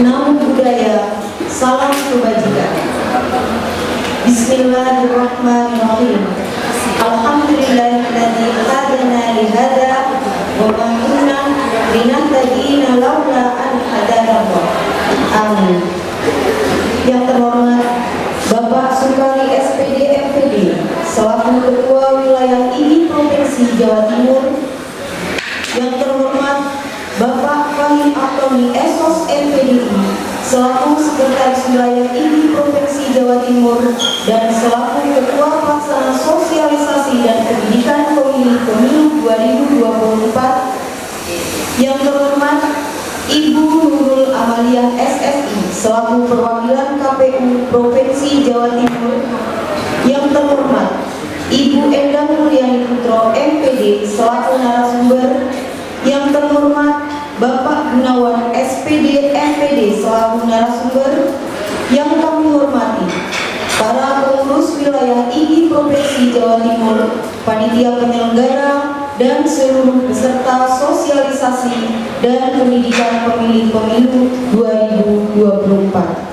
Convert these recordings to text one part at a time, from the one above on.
Namo Buddhaya, salam kebajikan. Bismillahirrahmanirrahim. Alhamdulillahilladzi hadana li hada wa ma kunna linahtadiya laula an hadana Allah. Amin. Yang terhormat Bapak Sukari SPD MPD selaku Ketua Wilayah IGI Provinsi Jawa Timur. Yang terhormat Bapak Fahim Aktoni Esos MPDI selaku Sekretaris Wilayah IGI Provinsi Jawa Timur dan selaku Ketua Pelaksana Sosialisasi dan Pendidikan Pemilu 2024. Yang terhormat Ibu Nurul Amalia SSI selaku Perwakilan KPU Provinsi Jawa Timur. Yang terhormat Ibu Endang Mulyani Putro MPD selaku narasumber. Yang terhormat Bapak Gunawan SPD MPD selaku narasumber. Yang kami hormati para pengurus wilayah IGI Provinsi Jawa Timur, panitia penyelenggara, dan seluruh peserta sosialisasi dan pendidikan pemilih pemilu 2024.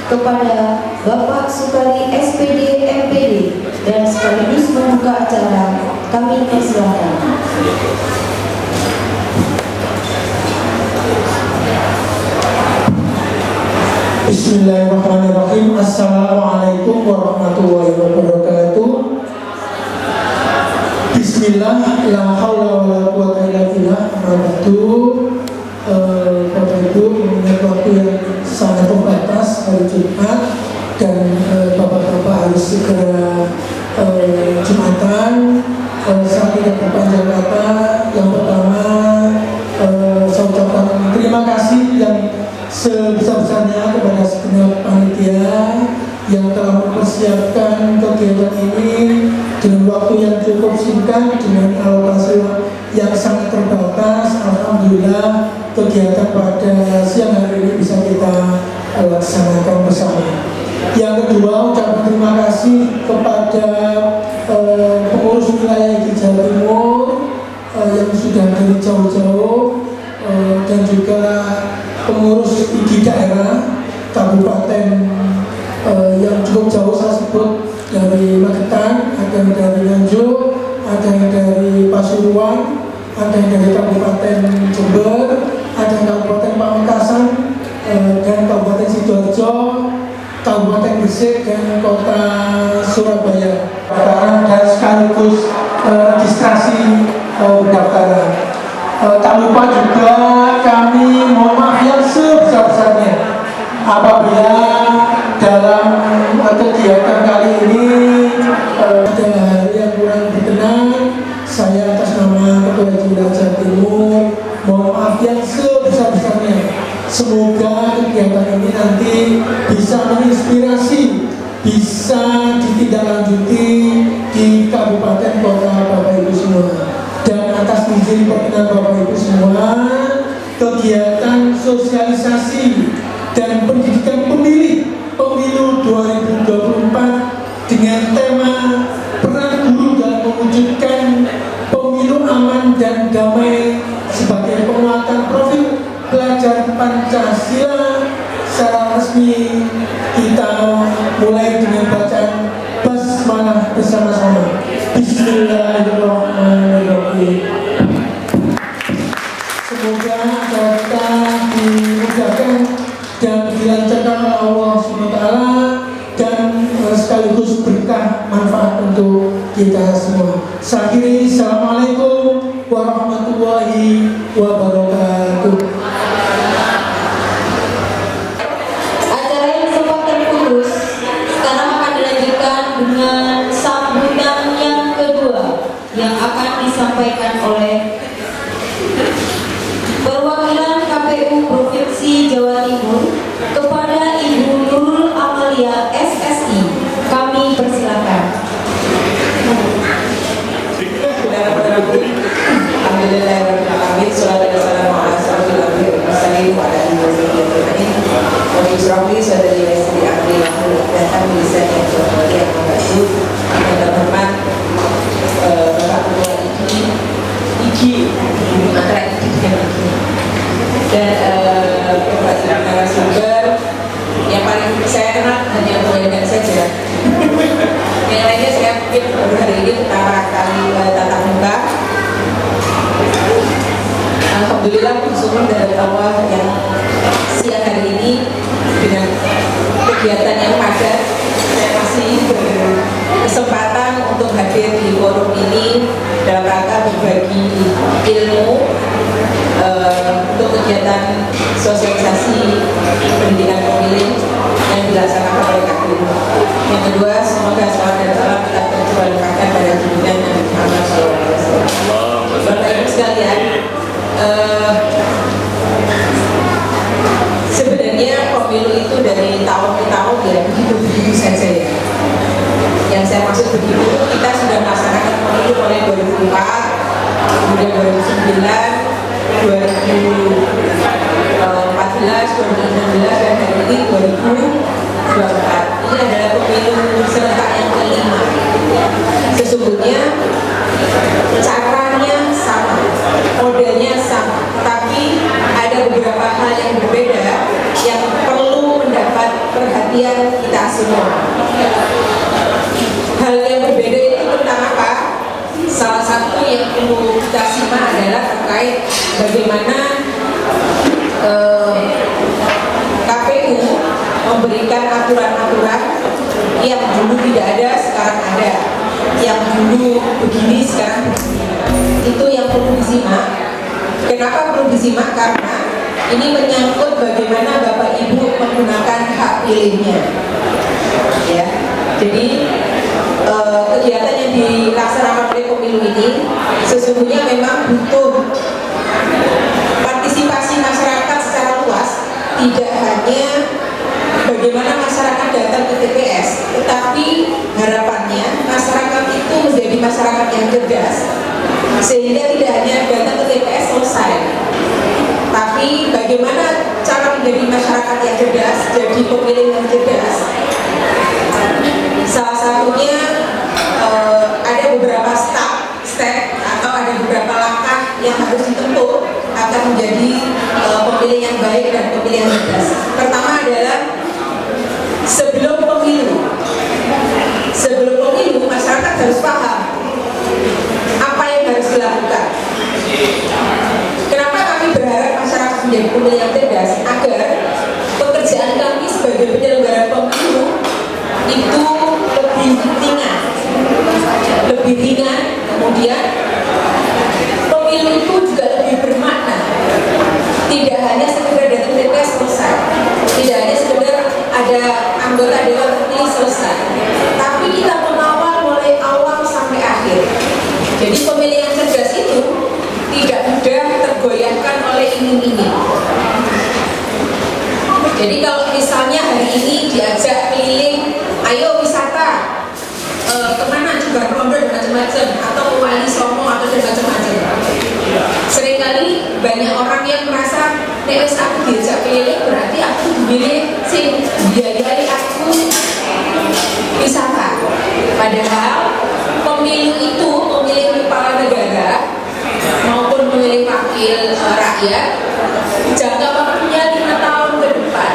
kepada Bapak Sukari SPD MPD dan sekaligus membuka acara, kami persilakan. Bismillahirrahmanirrahim. Assalamualaikum warahmatullahi wabarakatuh. Bismillah, la haula wala quwwata illa billah. Bapak Ibu, mengingat waktu yang sangat terbatas hari Jumat dan Bapak-bapak harus segera Jumatan. Saya tidak berpanjang kata. Yang pertama, saya ucapkan terima kasih yang sebesar-besarnya kepada segenap panitia yang telah mempersiapkan kegiatan ini dengan waktu yang cukup singkat, dengan alokasi yang sangat terbatas. Alhamdulillah, kegiatan pada siang hari ini bisa kita laksanakan bersama. Yang kedua, ucapkan terima kasih kepada pengurus wilayah di Jawa Timur yang sudah dari jauh-jauh dan juga pengurus di daerah kabupaten yang cukup jauh, saya sebut dari Magetan, ada yang dari Nganjuk, ada yang dari Pasuruan, ada yang dari Kabupaten Jember, ada yang Kabupaten Pamekasan, dan Kabupaten Sidoarjo, Kabupaten Gresik, dan Kota Surabaya. Dan sekaligus registrasi pendaftaran. Tak lupa juga kami mohon maaf yang sebesar-besarnya apabila dalam kegiatan kali ini ada hal yang kurang berkenan. Saya atas nama Ketua Jawa Timur mohon maaf yang sebesar-besarnya. Semoga kegiatan ini nanti bisa menginspirasi, bisa ditindaklanjuti di kabupaten kota Bapak Ibu semua. Dan atas izin perkenan Bapak Ibu semua, kegiatan sosialisasi dan pendidikan pemilih pemilu 2024 dengan tema peran guru dalam mewujudkan pemilu aman dan damai sebagai penguatan profil pelajar Pancasila secara resmi kita mulai dengan bacaan basmalah bersama-sama. Bismillahirrahmanirrahim. Semoga kita dimudahkan dan dilancarkan oleh Allah SWT dan sekaligus berkah manfaat untuk kita semua. Saya akhiri, assalamualaikum warahmatullahi wabarakatuh. Acara yang sempat terputus sekarang akan dilanjutkan dengan sambutan yang kedua yang akan disampaikan oleh perwakilan KPU Provinsi Jawa Timur kepada Ibu Nurul Amalia SSI. Kami persilakan. Alhamdulillahirrahmanirrahim. Salatu wassalamu ala asyrofil anbiya'i wal mursalin wa ala alihi wa sahbihi ajma'in. Wa bi surahli sadri wa yassir li amri wa hlul 'uqdatam min lisani yafqahu qawli. Yang terhormat Bapak Ketua IGI antara IGI dengan IGI dan Bapak Ibu narasumber yang paling saya kenal hanya kebanyakan saja. Yang lainnya saya mungkin baru hari ini pertama kali tatap muka. Alhamdulillah bersyukur dari Allah yang siang hari ini dengan kegiatan yang padat saya masih berkesempatan untuk hadir di forum ini dalam rangka berbagi ilmu untuk kegiatan sosialisasi pendidikan pemilih yang dilaksanakan oleh KPU. Yang kedua, semoga salawat dan salam kita tercurahkan pada junjungan Nabi Muhammad SAW. Bapak Ibu sekalian, sebenarnya pemilu itu dari tahun ke tahun ya begitu saja ya. Yang saya maksud begitu, kita sudah melaksanakan pemilu mulai 2004, kemudian 2009, 2014, 2016 dan hari ini 2024. Ini adalah pemilu serentak yang kelima. Sesungguhnya caranya sama, modelnya sama, tapi ada beberapa hal yang berbeda yang perlu mendapat perhatian dulu tidak ada, sekarang ada. Yang dulu begini, sekarang begini. Itu yang perlu disimak. Kenapa perlu disimak? Karena ini menyangkut bagaimana Bapak Ibu menggunakan hak pilihnya. Ya, jadi kegiatan yang dilaksanakan oleh pemilu ini sesungguhnya memang butuh partisipasi masyarakat secara luas, tidak hanya bagaimana masyarakat datang ke TPS, tetapi harapannya masyarakat itu menjadi masyarakat yang cerdas, sehingga tidak hanya datang ke TPS selesai, tapi bagaimana cara menjadi masyarakat yang cerdas, jadi pemilih yang cerdas. Salah satunya ada beberapa step atau ada beberapa langkah yang harus ditempuh agar menjadi pemilih yang baik dan pemilih yang cerdas. Pertama adalah sebelum pemilu masyarakat harus paham apa yang harus dilakukan. Kenapa kami berharap masyarakat menjadi pemilih yang cerdas? Agar pekerjaan kami sebagai penyelenggara pemilu itu lebih ringan, kemudian pemilu itu juga lebih bermakna, tidak hanya sekedar datang TPS selesai, tidak hanya sekedar ada anggota dewan terpilih selesai, tapi kita mengawal mulai awal sampai akhir. Jadi pemilih yang cerdas itu tidak mudah tergoyahkan oleh iming-iming. Jadi kalau misalnya hari ini diajak keliling, ayo wisata, kemana juga Rondo dan macam-macam, atau ke Wali Songo atau dan macam-macam. Seringkali banyak orang yang merasa nek wis aku diajak keliling berarti aku dimilih sing biayai aku wisata. Padahal pemilu itu, pemilih kepala negara maupun pemilih wakil rakyat, jangka waktunya 5 tahun ke depan.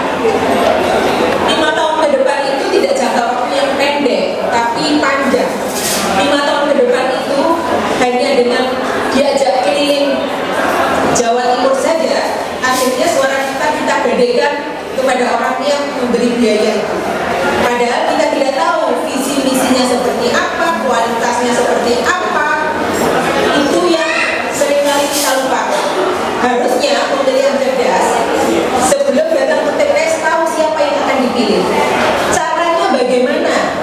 5 tahun ke depan itu tidak jangka waktu yang pendek, tapi panjang. 5 tahun ke depan itu hanya dengan diajak keliling Jawa Timur saja, akhirnya suara kita gadaikan kepada orang yang memberi biaya itu. Padahal kita tidak tahu visi misinya seperti apa, kualitasnya seperti apa. Itu yang seringkali kita lupakan. Harusnya pemilih yang cerdas sebelum datang ke TPS tahu siapa yang akan dipilih. Caranya bagaimana?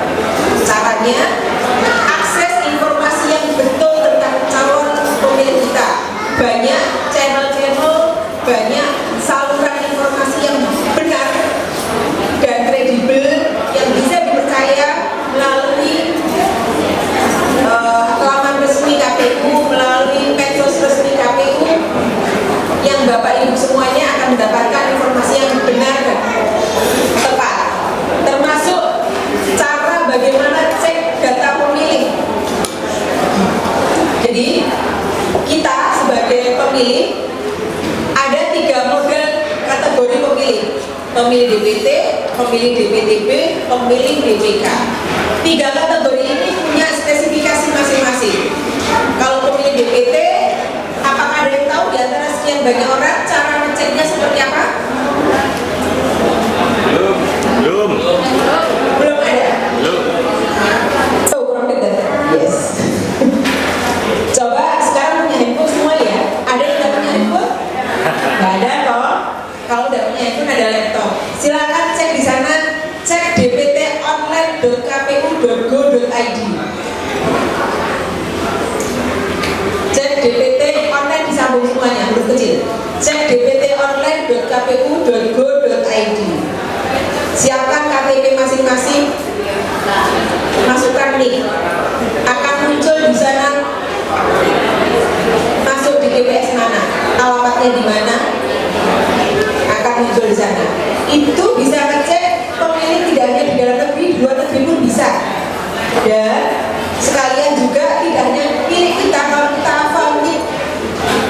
Caranya akses informasi yang betul tentang calon pemilih kita. Banyak channel-channel, banyak saluran informasi yang benar dan kredibel yang bisa dipercaya melalui laman resmi KPU, melalui medsos resmi KPU, yang Bapak Ibu semuanya akan mendapatkan informasi yang benar dan tepat, termasuk cara bagaimana cek data pemilih. Jadi kita sebagai pemilih ada 3 model kategori pemilih: pemilih DPT, pemilih DPTB, pemilih DPK. 3 kategori ini punya spesifikasi masing-masing. Kalau pemilih DPT, apakah ada yang tahu di antara sekian banyak orang cara ngeceknya seperti apa? Belum ada. Oh, kurang dekat. Yes. Coba sekarang punya handphone semua ya. Ada yang tidak punya handphone? Nggak ada toh. Kalau tidak punya handphone ada laptop. Silakan cek di sana, cek dptonline.kpu.go.id. Cek DPT online disambung semuanya, huruf kecil. Cek dptonline.kpu.go.id. Siapkan KTP masing-masing, masukkan link. Akan muncul di sana, masuk di TPS mana, alamatnya di mana, akan muncul di sana. Itu bisa ngecek pemilih tidak hanya di dalam negeri, di luar negeri pun bisa. Dan sekalian juga tidak hanya milik kita, kalau kita hafal nih,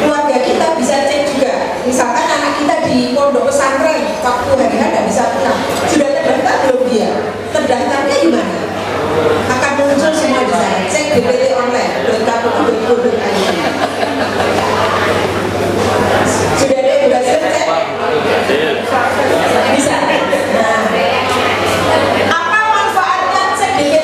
keluarga kita bisa cek juga. Misalkan anak kita di pondok pesantren, waktu hari-hari tidak bisa pulang, sudah terdaftar belum dia? Terdaftarnya di mana? Akan muncul semua di sana. Cek DPT online, .kpu.go.id. Sudah ada yang berhasil cek? Bisa. Nah, apa manfaatnya cek DPT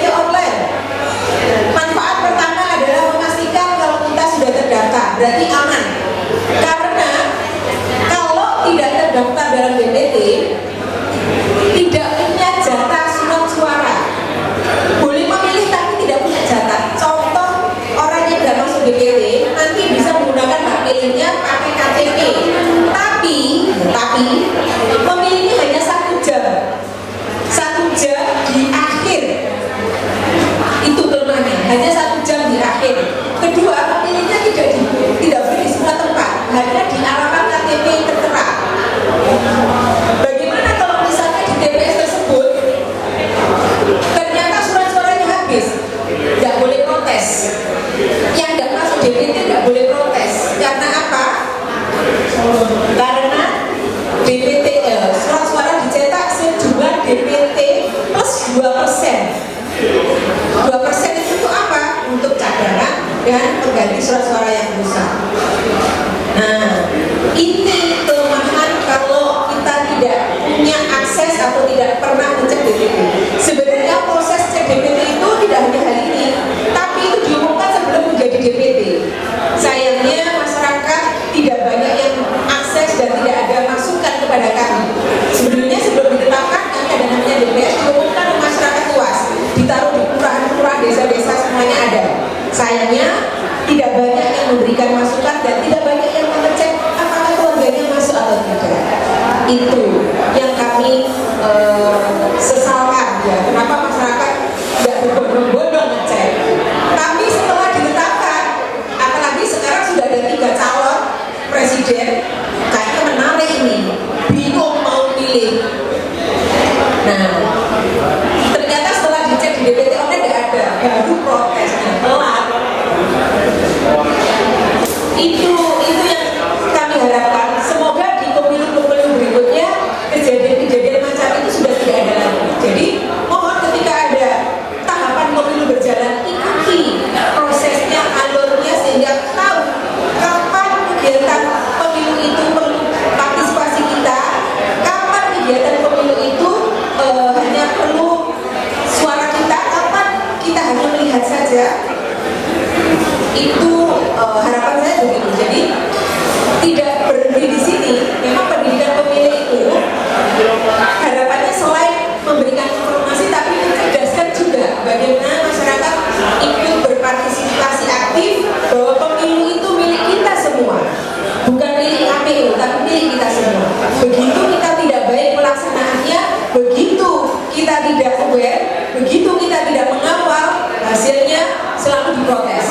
Itu yang kami sesalkan ya. Kenapa masyarakat tidak berbondong-bondong ngecek? Tapi setelah diletakkan, apalagi sekarang sudah ada 3 calon presiden, kayaknya menarik ini. Bingung mau pilih. Nah, ternyata setelah dicek di DPT online tidak ada, baru protesnya telat. Itu yang kami harapkan. Semoga di pemilu-pemilu berikutnya kejadian-kejadian macam itu sudah tidak ada lagi. Jadi mohon ketika ada tahapan pemilu berjalan, ikuti prosesnya, alurnya, sehingga tahu kapan kegiatan pemilu itu perlu partisipasi kita, kapan kegiatan pemilu itu hanya perlu suara kita, kapan kita hanya melihat saja. Itu harapan saya begitu. Jadi tidak berhenti di sini. Memang pendidikan pemilih itu harapannya selain memberikan informasi, tapi mencerdaskan juga bagaimana masyarakat ikut berpartisipasi aktif bahwa pemilu itu milik kita semua, bukan milik KPU, tapi milik kita semua. Begitu kita tidak baik pelaksanaannya, begitu kita tidak aware, begitu kita tidak mengawal, hasilnya selalu diprotes.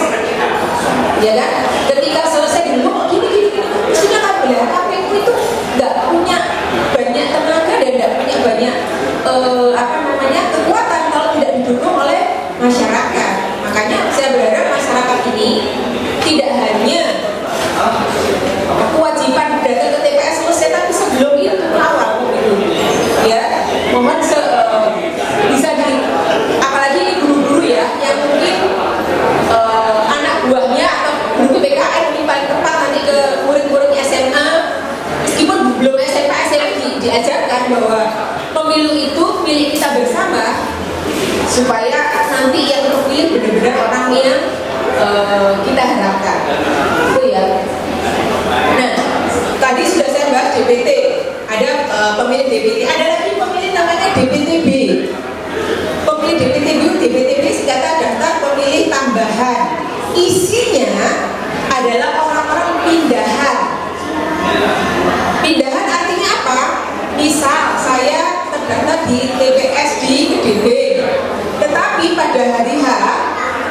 Ya kan? Ketika selesai dulu gini, silakan boleh. KPU itu nggak punya banyak tenaga dan nggak punya banyak kekuatan kalau tidak didukung oleh masyarakat. Makanya saya berharap masyarakat ini tidak hanya kewajiban datang ke TPS selesai, tapi sebelum itu mengawal pemilu. Ya, mohon bisa apalagi ini guru-guru ya yang mungkin anak buahnya atau guru PKN ini paling tepat nanti ke murid-murid SMA, meskipun belum SMP diajarkan bahwa pemilu itu milik kita bersama, supaya nanti yang terpilih benar-benar orang yang kita harapkan. Itu ya. Nah, tadi sudah saya bahas DPT, ada pemilih DPT, ada lagi pemilih namanya DPTB. Pemilih DPTB singkatan daftar pemilih tambahan. Isinya adalah orang-orang pindahan. Pindahan artinya apa? Misal saya terdaftar di TPS di Kediri, tetapi pada hari H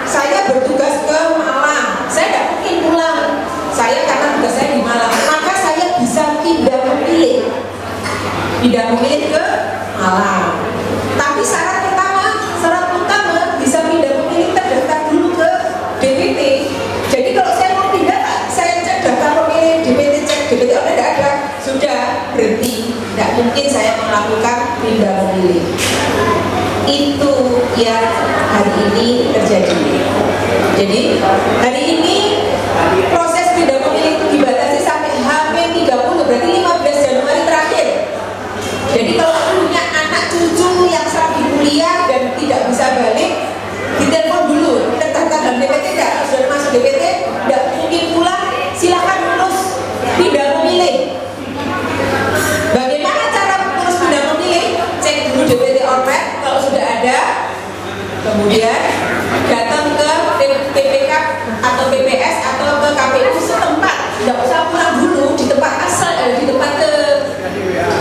saya bertugas ke Malang. Saya tidak mungkin pulang. Saya karena tugas saya di Malang, maka saya bisa pindah memilih ke Malang. Tapi syarat utama bisa pindah memilih terdaftar dulu ke DPT. Jadi kalau saya mau pindah, saya cek daftar pemilih DPT, cek DPT online tidak ada, sudah berhenti. Tidak mungkin saya melakukan pindah memilih. Itu yang hari ini terjadi. Jadi hari ini proses pindah memilih itu dibatasi sampai H-30, berarti 15 Januari terakhir. Jadi kalau punya anak cucu yang sedang kuliah dan tidak bisa balik, ditelepon dulu, terdaftar dalam DPT tidak, sudah masuk DPT, tidak mungkin pulang, silakan urus pindah memilih. Bagaimana cara urus pindah memilih? Cek dulu DPT online kalau sudah ada, kemudian datang ke PPK atau PPS atau ke KPU setempat, tidak usah pulang dulu, di tempat asal, di tempat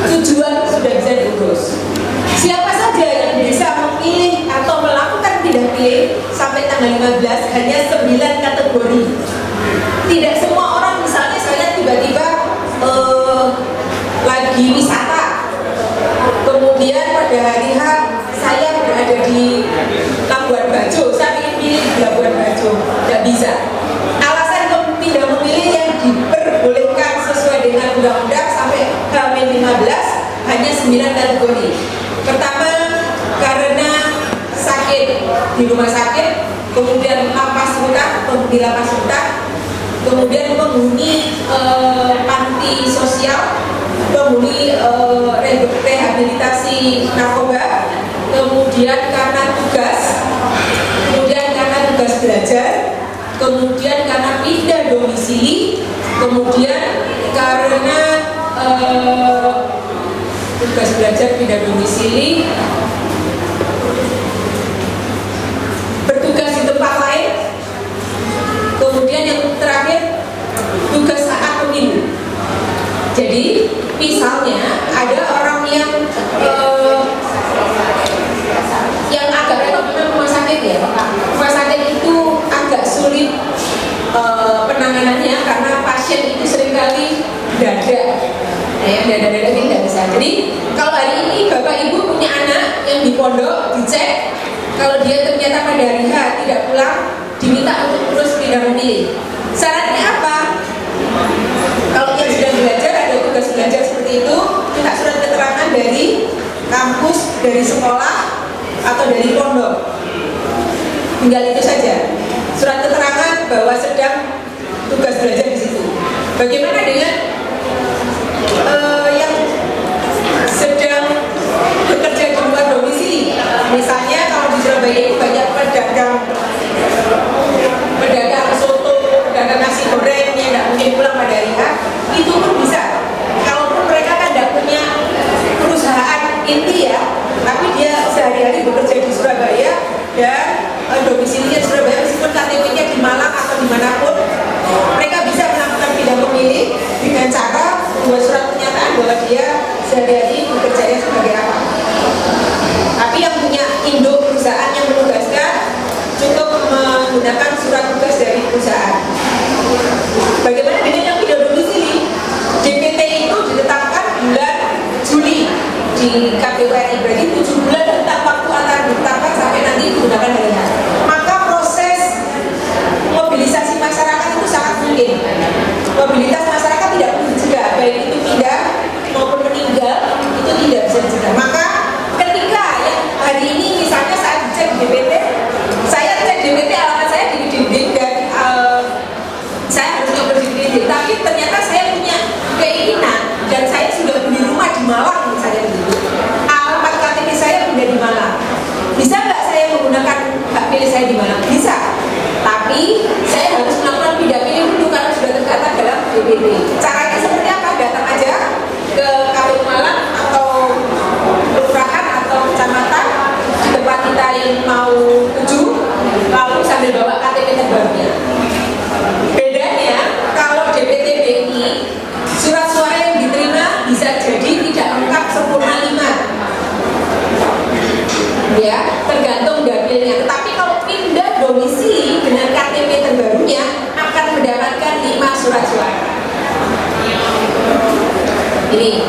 tujuan sudah bisa diurus. Siapa saja yang bisa memilih atau melakukan pindah pilih sampai tanggal 15, hanya 9 kategori. Tidak semua orang, misalnya saya tiba-tiba lagi wisata, kemudian pada hari H saya berada di Labuan Bajo, saya ingin pilih di Labuan Bajo, tidak bisa. Alasan pindah memilih yang diperbolehkan sesuai dengan undang-undang sampai H-15 hanya 9 kategori. Pertama, karena sakit di rumah sakit, kemudian lapas rutan, penghuni lapas rutan, kemudian penghuni panti sosial, penghuni rehabilitasi narkoba, kemudian karena tugas, kemudian karena tugas belajar, kemudian karena pindah domisili, kemudian karena tugas belajar pindah domisili, bertugas di tempat lain, kemudian yang terakhir tugas saat pemilu. Jadi misalnya kalau dia ternyata pada hari H tidak pulang, diminta untuk terus pindah memilih. Syaratnya apa? Kalau yang sedang belajar, ada tugas belajar seperti itu, minta surat keterangan dari kampus, dari sekolah, atau dari pondok. Tinggal itu saja, surat keterangan bahwa sedang tugas belajar di situ. Bagaimana dengan yang sedang bekerja di luar domisili? Misalnya kalau di Surabaya itu banyak pedagang soto, pedagang nasi goreng yang tidak mungkin pulang pada hari H, itu pun bisa. Kalaupun mereka kan tidak punya perusahaan inti ya, tapi dia sehari-hari bekerja di Surabaya dan domisilinya di Surabaya, meskipun KTP-nya di Malang atau dimanapun, mereka bisa melakukan pindah memilih dengan cara membuat surat pernyataan bahwa dia sehari-hari bekerjanya sebagai apa. Tapi yang punya induk perusahaan yang menugaskan cukup menggunakan surat tugas dari perusahaan. Bagaimana dengan yang pindah domisili? DPT itu ditetapkan bulan Juli di KPU RI, berarti 7 bulan tentang waktu antara ditetapkan sampai nanti digunakan hari H. Maka proses mobilisasi masyarakat itu sangat mungkin. Mobilitas masyarakat tidak perlu dicegah, baik itu pindah maupun meninggal, itu tidak bisa dicegah. Maka ketika yang hari ini misalnya saat dicek DPT, saya cek DPT alamat saya di dinding dan saya harusnya berdiri, tapi ternyata saya punya keinginan dan saya sudah beli rumah di Malang misalnya begitu. Alamat KTP saya sudah di Malang. Bisa nggak saya menggunakan hak pilih saya di Malang? Bisa. Tapi saya harus melakukan pindah pilih dulu karena sudah tercatat dalam DPT. Caranya seperti apa? Datang aja ke KPU Malang atau kelurahan atau kecamatan di tempat kita yang mau tuju, lalu sambil bawa KTP terbarunya. Bedanya kalau DPT BI, surat suara yang diterima bisa jadi tidak lengkap sempurna 5. Ya, tergantung dapilnya. Tetapi kalau pindah domisili dengan KTP terbarunya akan mendapatkan 5 surat suara. Ini,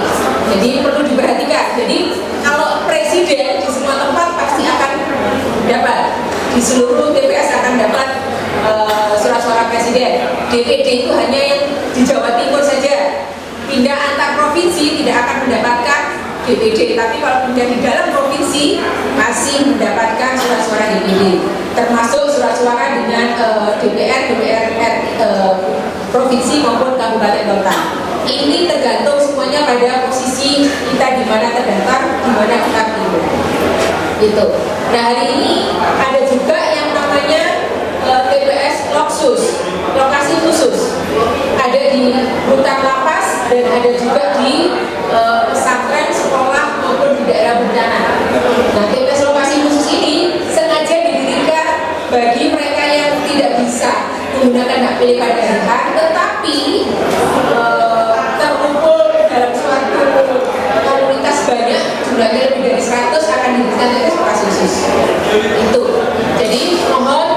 jadi perlu diperhatikan. Jadi kalau presiden di semua tempat pasti akan dapat, di seluruh TPS akan dapat surat suara presiden. DPD itu hanya yang di Jawa Timur saja. Pindah antar provinsi tidak akan mendapatkan DPD, tapi kalau pindah di dalam provinsi masih mendapatkan surat suara DPD, termasuk surat suara dengan DPR provinsi maupun kabupaten kota. Ini tergantung semuanya pada posisi kita di mana terdaftar, di mana kita pilih. Gitu. Nah, hari ini ada juga yang namanya TPS lokasi khusus. Ada di rutan lapas dan ada juga di pesantren, sekolah maupun di daerah bencana. Nah, TPS lokasi khusus ini sengaja didirikan bagi mereka yang tidak bisa menggunakan hak pilih pada hari H, tetapi terkumpul dalam suatu komunitas banyak, jumlahnya lebih dari 100, akan diberikan TPS lokasi khusus. Itu. Jadi mohon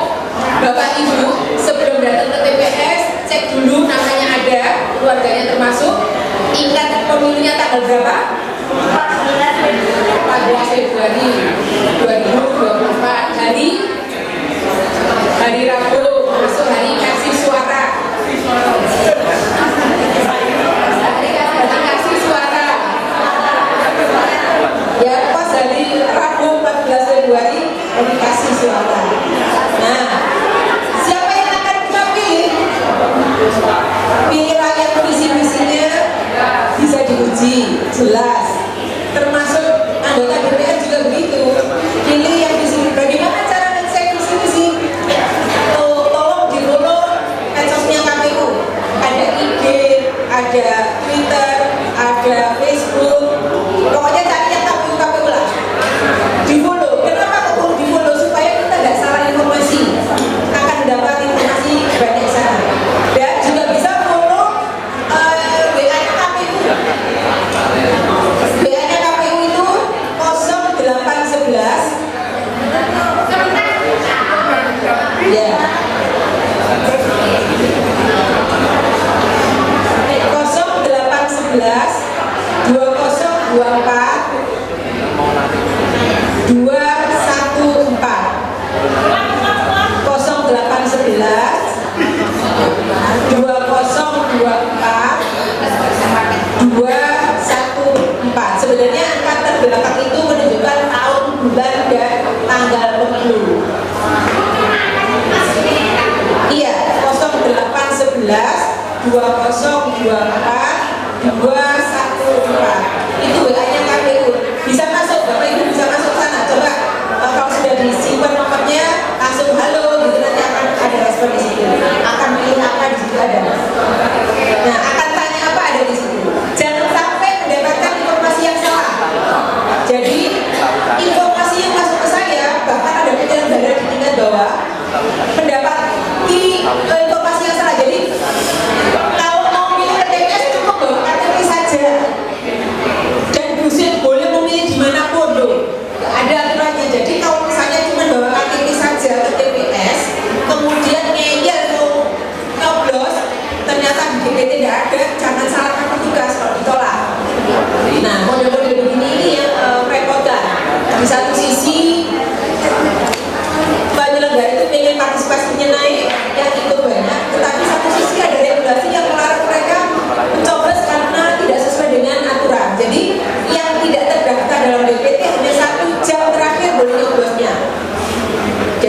Bapak Ibu sebelum datang ke TPS cek dulu namanya ada, keluarganya termasuk, ingat pemilunya tanggal berapa? 14 Februari 2024, hari Rabu, masuk hari kasih suara. Hari kasih suara. Ya, pas hari Rabu 14 Februari hari kasih suara. Nah, siapa yang akan kita pilih? Pilih rakyat, visi-misinya bisa diuji, jelas. Termasuk anggota DPR juga begitu. Pilih yang visi. Bagaimana cara ngecek visi-misi? Tolong di-follow medsosnya KPU. Ada IG, ada Twitter, ada Facebook. Pokoknya carinya KPU lah. Di-follow. Kenapa kok perlu di-follow? Supaya kita nggak salah informasi. Akan mendapat informasi banyak sana. Dan juga bisa follow WA-nya KPU. WA-nya KPU itu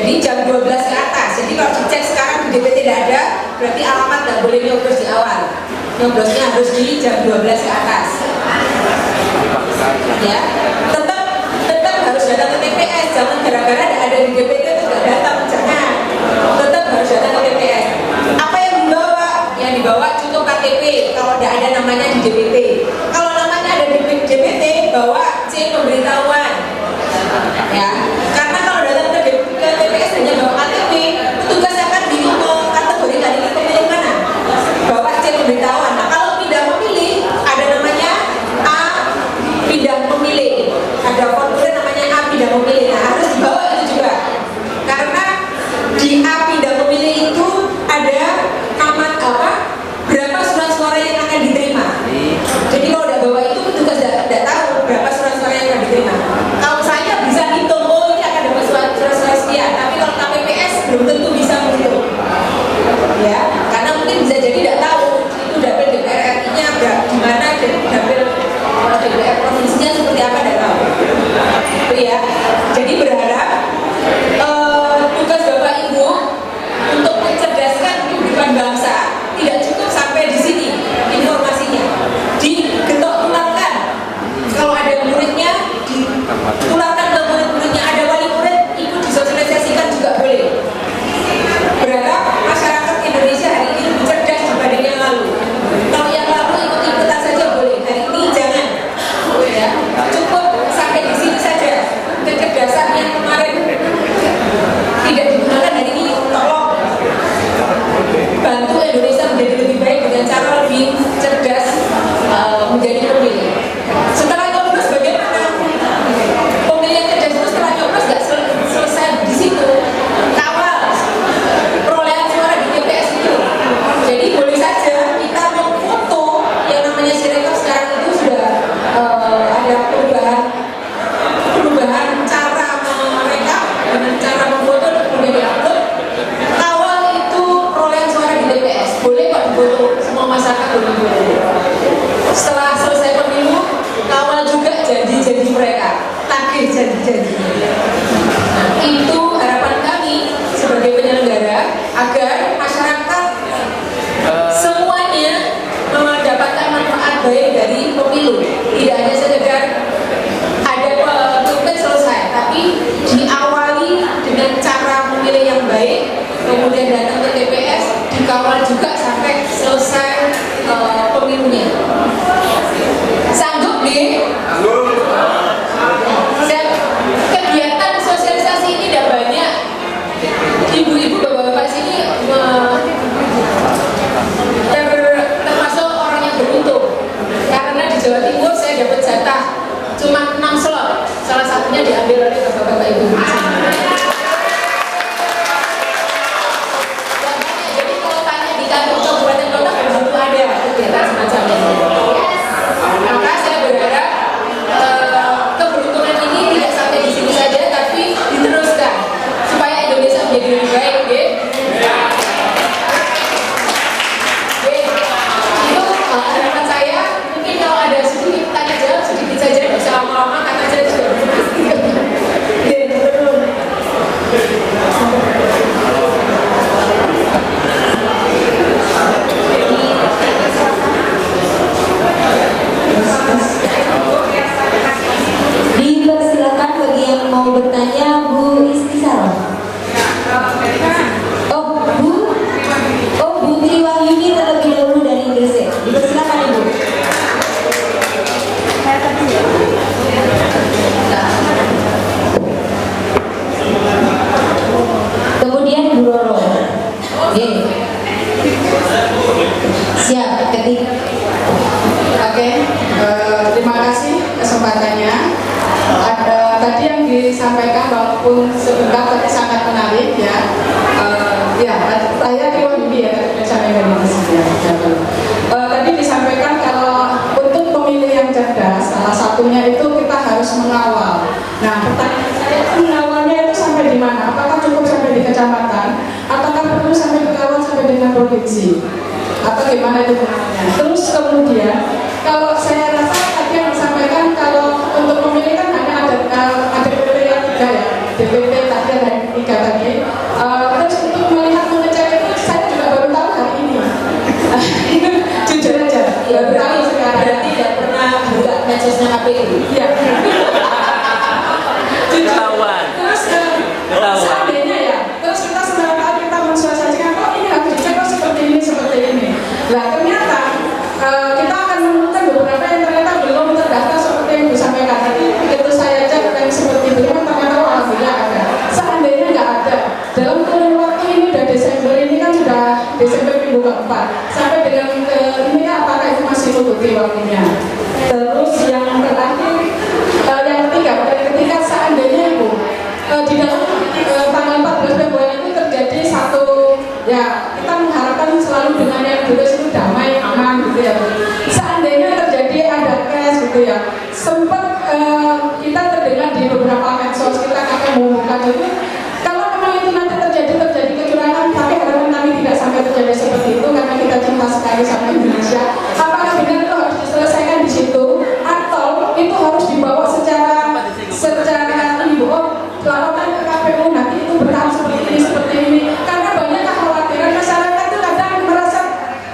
Jadi jam 12 ke atas. Jadi kalau dicek sekarang di DPT tidak ada, berarti alamat nggak boleh nyoblos di awal. Nyoblosnya harus di jam 12 ke atas. Ya, tetap harus datang ke TPS. Jangan gara-gara ada di DPT itu nggak datang, jangan. Tetap harus datang ke TPS. Apa yang dibawa? Yang dibawa cukup KTP. Kalau tidak ada namanya di DPT. Kalau namanya ada di DPT, bawa C pemberitahuan. Ya, karena kalau datang ke TPS hanya bawa KTP, petugas akan bingung mau kategorikan ini pemilih mana. Bawa C pemberitahuan. Nah, kalau pindah memilih, ada namanya A pindah memilih. Ada formulir namanya A pindah memilih. Nah, harus dibawa itu juga. Karena di A pindah memilih itu ada amat berapa surat suara yang akan diterima. Jadi kalau udah bawa itu petugas tidak tahu berapa surat suara yang akan diterima. Kalau saya bisa hitung, oh ini akan dapat surat suara sekian. Tapi kalau KPPS belum tentu bisa menghitung. Ya, karena mungkin bisa jadi tidak tahu itu dapil DPR RI-nya gimana, dapil DPR provinsinya seperti apa, tidak tahu. Itu ya. Jadi berharap tugas Bapak Ibu untuk mencerdaskan kehidupan bangsa tidak cukup sampai di sini informasinya. Diketok-tularkan. Kalau ada muridnya, ditularkan ke murid-muridnya. Ada wali murid, ikut disosialisasikan juga boleh. Berharap masyarakat Indonesia hari ini lebih cerdas dibanding yang lalu. Kalau yang lalu ikut-ikutan saja boleh, hari ini jangan. Ya, cukup sampai di sini saja. Kecerdasan yang kemarin tidak digunakan hari ini, tolong bantu Indonesia menjadi lebih baik dengan cara lebih cerdas menjadi pemilih. Setelah nyoblos bagaimana? Pemilih yang cerdas itu setelah nyoblos nggak selesai di situ. Kawal perolehan suara di TPS itu. Jadi boleh saja kita memfoto yang namanya Sirekap sekarang itu sudah ada perubahan cara mereka dengan cara memfoto dan kemudian diupload. Kawal itu perolehan suara di TPS. Boleh kok difoto, semua masyarakat boleh. Setelah selesai pemilu, kawal juga janji-janji mereka, tagih janji-janji. Nah, itu harapan kami sebagai penyelenggara agar masyarakat semuanya mendapatkan manfaat baik dari pemilu. Tidak hanya sekedar ada pilpres selesai, tapi diawali dengan cara memilih yang baik, kemudian datang ke TPS, dikawal juga sampai selesai pemilunya. Sanggup nih? Kegiatan sosialisasi ini tidak banyak. Ibu-ibu, bapak-bapak sini termasuk orang yang beruntung. Karena di Jawa Timur saya dapat jatah cuma 6 slot. Salah satunya diambil oleh bapak-bapak ibu. Jadi kalau tanya di kantor kabupaten kota belum tentu ada kegiatan semacam ini. Maka saya berharap keberuntungan ini tidak sampai di sini saja, tapi diteruskan supaya Indonesia menjadi lebih baik. Itu harapan saya. Mungkin kalau ada sedikit tanya jawab sedikit saja, tidak usah lama-lama, kata saya juga. Dipersilakan bagi yang mau bertanya, Bu Istisaro. Bu Triwahyuni terlebih dahulu dari Gresik. Dipersilakan Ibu. Kemudian Bu Roro. Siap, ketik. Oke, terima kasih kesempatannya. Tadi yang disampaikan walaupun sebentar tapi sangat menarik ya. Saya Triwahyuni ya, saya tadi disampaikan kalau untuk pemilih yang cerdas, salah satunya itu kita harus mengawal. Nah, pertanyaan saya mengawalnya itu sampai di mana? Apakah cukup sampai di kecamatan? Ataukah perlu sampai dikawal sampai dengan provinsi? Atau gimana itu benarnya? Terus kemudian, kalau saya rasa tadi yang disampaikan kalau untuk pemilih kan hanya ada DPP yang 3 ya, DPP tadi ada 3 tadi. Desember minggu keempat sampai dengan ini apakah itu masih menutupi waktunya. Terus yang terakhir yang ketiga seandainya Ibu di dalam tanggal 14 Februari itu terjadi satu, ya kita mengharapkan selalu dengan yang tulis itu damai, aman gitu ya. Seandainya terjadi ada crash gitu ya, sempat kita terdengar di beberapa medsos kita akan mengumumkan itu, kalau memang itu nanti terjadi kecurangan, tapi harapan kami tidak sampai terjadi seperti itu karena kita cinta sekali sama Indonesia. Apakah benar itu harus diselesaikan di situ atau itu harus dibawa secara laporan ke KPU nanti itu bertahan seperti ini karena banyak kekhawatiran masyarakat itu kadang merasa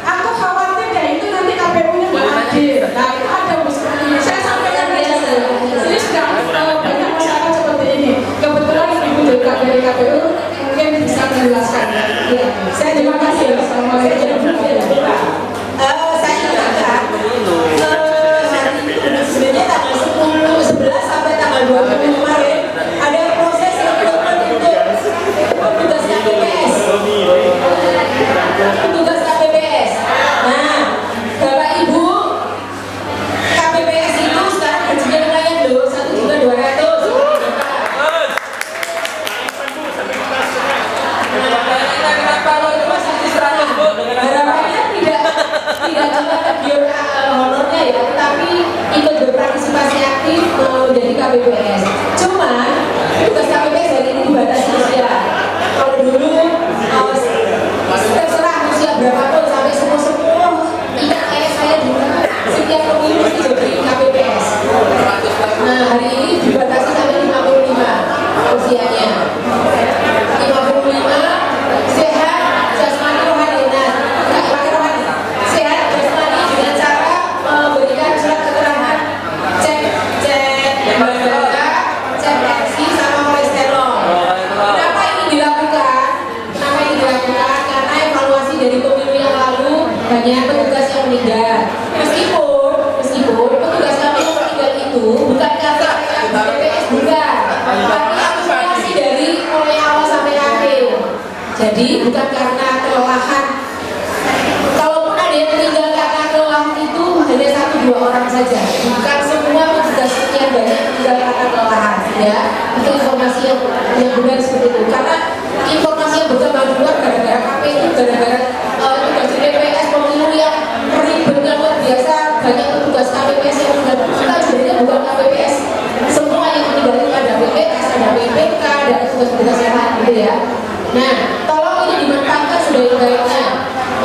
aku khawatir ya itu nanti KPU-nya nggak adil. Nah itu ada seperti ini. Saya sampaikan aja ini sudah banyak masyarakat seperti ini. Kebetulan Ibu juga dari KPU mungkin bisa menjelaskan. Ya. Saya terima kasih. Assalamualaikum. Saya ingatkan sebenarnya tanggal 10, 11 sampai tanggal 20 kemarin ada proses rekrutmen untuk petugas KPPS. Petugas KPPS. Nah, Bapak Ibu, KPPS itu sekarang gajinya lumayan loh, 1.200.000. Harapannya tidak cuma tergiur honornya ya, tetapi ikut berpartisipasi aktif menjadi KPPS. Cuma tugas KPPS hari ini dibatasi usia. Kalau dulu terserah usia berapapun sampai sepuh-sepuh, tidak kayak saya dulu setiap pemilu mesti jadi KPPS. Nah hari ini dibatasi sampai 55 usianya. 55 sehat jasmani rohani. Sehat jasmani dengan cara memberikan surat keterangan cek darah, cek tensi sama kolesterol. Kenapa ini dilakukan? Karena evaluasi dari pemilu yang lalu banyak petugas yang meninggal. Meskipun petugas kami yang meninggal itu bukan karena BPS bukan, tapi akumulasi dari mulai awal sampai akhir. Jadi bukan karena kelelahan. Kalaupun ada yang meninggal karena kelelahan itu hanya 1-2 orang saja. Bukan semua petugas sekian banyak meninggal karena kelelahan. Ya, itu informasi yang benar seperti itu. Karena informasi yang berkembang di luar gara-gara KPU, gara-gara tugas di BPS pemilu yang ribet dan luar biasa, banyak petugas KPPS yang meninggal. Kita sebenarnya bukan KPPS. Semua yang meninggal itu ada BPS, ada BPK, ada petugas-petugas yang lain gitu ya. Nah, tolong ini dimanfaatkan sebaik-baiknya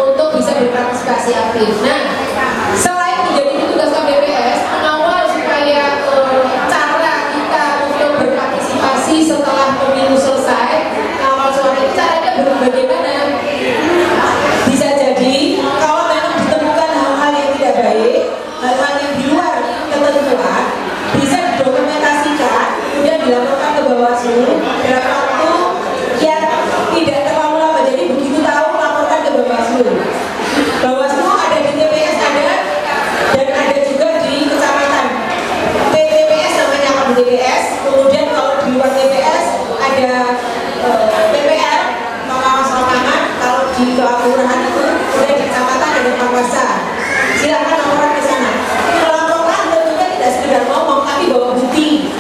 untuk bisa berpartisipasi aktif. Nah, selain menjadi petugas KPPS, mengawal supaya cara kita untuk berpartisipasi setelah pemilu selesai, awal suara itu caranya bagaimana? Bisa jadi kalau memang ditemukan hal-hal yang tidak baik, hal-hal yang di luar ketentuan, bisa didokumentasikan, kemudian dilaporkan ke Bawaslu dalam waktu yang tidak terlalu lama. Jadi begitu tahu laporkan ke Bawaslu. Bawaslu ada di TPS ada, dan ada juga di kecamatan. TPS namanya apa di TPS. Kemudian kalau di luar TPS ada PPR, pengawas lapangan. Kalau di kelurahan itu udah di kecamatan ada pengawasan. Silakan laporan ke sana. Melaporkan tentunya tidak sekedar ngomong, tapi bawa bukti,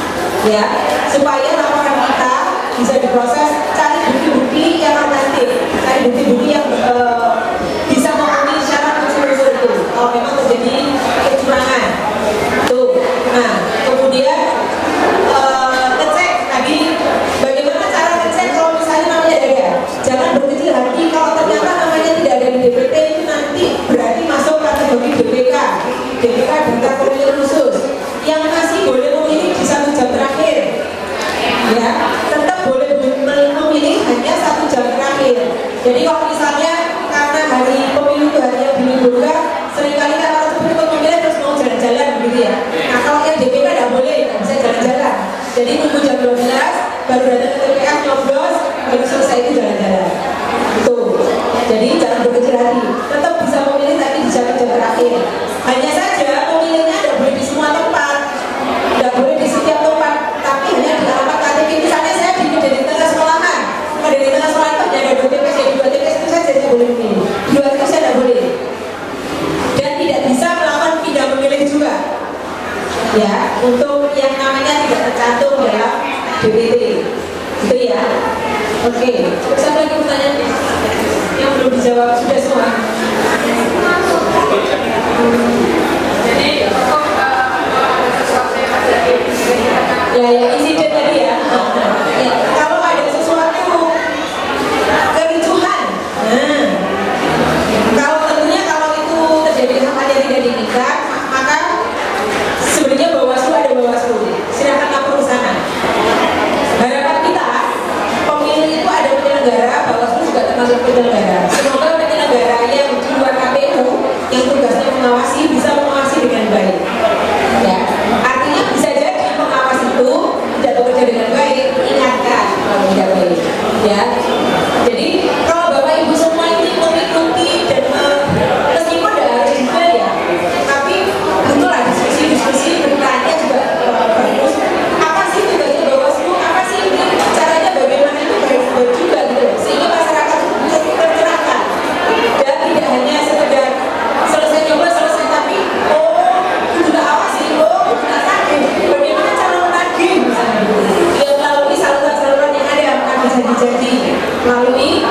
ya, supaya laporan kita bisa diproses. Cari bukti-bukti yang alternatif, cari bukti-bukti yang bisa memenuhi syarat unsur-unsur itu. Kalau memang terjadi kecurangan, tuh. Nah, kemudian ngecek tadi, bagaimana cara ngecek kalau misalnya namanya ada. Jangan berkecil hati kalau ternyata namanya tidak ada di DPT, itu nanti berarti masuk kategori DPK daftar pemilih khusus. Yang masih boleh memilih di 1 jam terakhir, ya, tetap boleh memilih hanya 1 jam terakhir. Jadi kalau misalnya karena hari pemilu itu hari yang diliburkan, seringkali kan orang itu memilih terus mau jalan-jalan begitu ya. Nah kalau yang DPK tidak boleh, nggak bisa jalan-jalan. Jadi tunggu jam 12 baru datang ke TPS nyoblos, baru selesai itu jalan-jalan. Itu. Jadi jangan berkecil hati, tetap bisa memilih tapi di jam terakhir. Hanya saja pemilihnya tidak boleh di semua tempat, tidak boleh di setiap tempat, tapi hanya di alamat KTP. Misalnya saya di tengah sekolahan, di tengah sekolahan itu ada 2 TPS, 2 TPS itu Terus ada lagi pertanyaan yang belum dijawab sudah semua. Jadi untuk ada sesuatu yang ada di Ya insiden tadi ya. Ya, kalau ada sesuatu kericuhan, kalau tentunya kalau itu terjadi hal yang tidak diinginkan, maka sebenarnya Bawaslu ada Bawaslu. Silakan lapor ke sana. Harapan kita pemilu itu ada penyelenggara, Bawaslu juga termasuk penyelenggara. Semoga penyelenggara yang di luar KPU yang tugasnya mengawasi bisa mengawasi dengan baik. Ya, artinya bisa jadi pengawas itu tidak bekerja dengan baik, ingatkan kalau tidak baik. Ya, jadi kalau Bapak Ibu semua ini mengikuti dan meskipun tidak harus juga ya, tapi betullah diskusi bertanya juga bagus. Apa sih tugasnya Bawaslu? Apa sih caranya bagaimana itu baik juga gitu, sehingga masyarakat itu tercerahkan dan tidak hanya sekedar selesai nyoblos selesai tapi itu tak awasi, itu tak tagih. Bagaimana cara menagih misalnya? Ya melalui saluran-saluran yang ada, bukan janji-janji. Melalui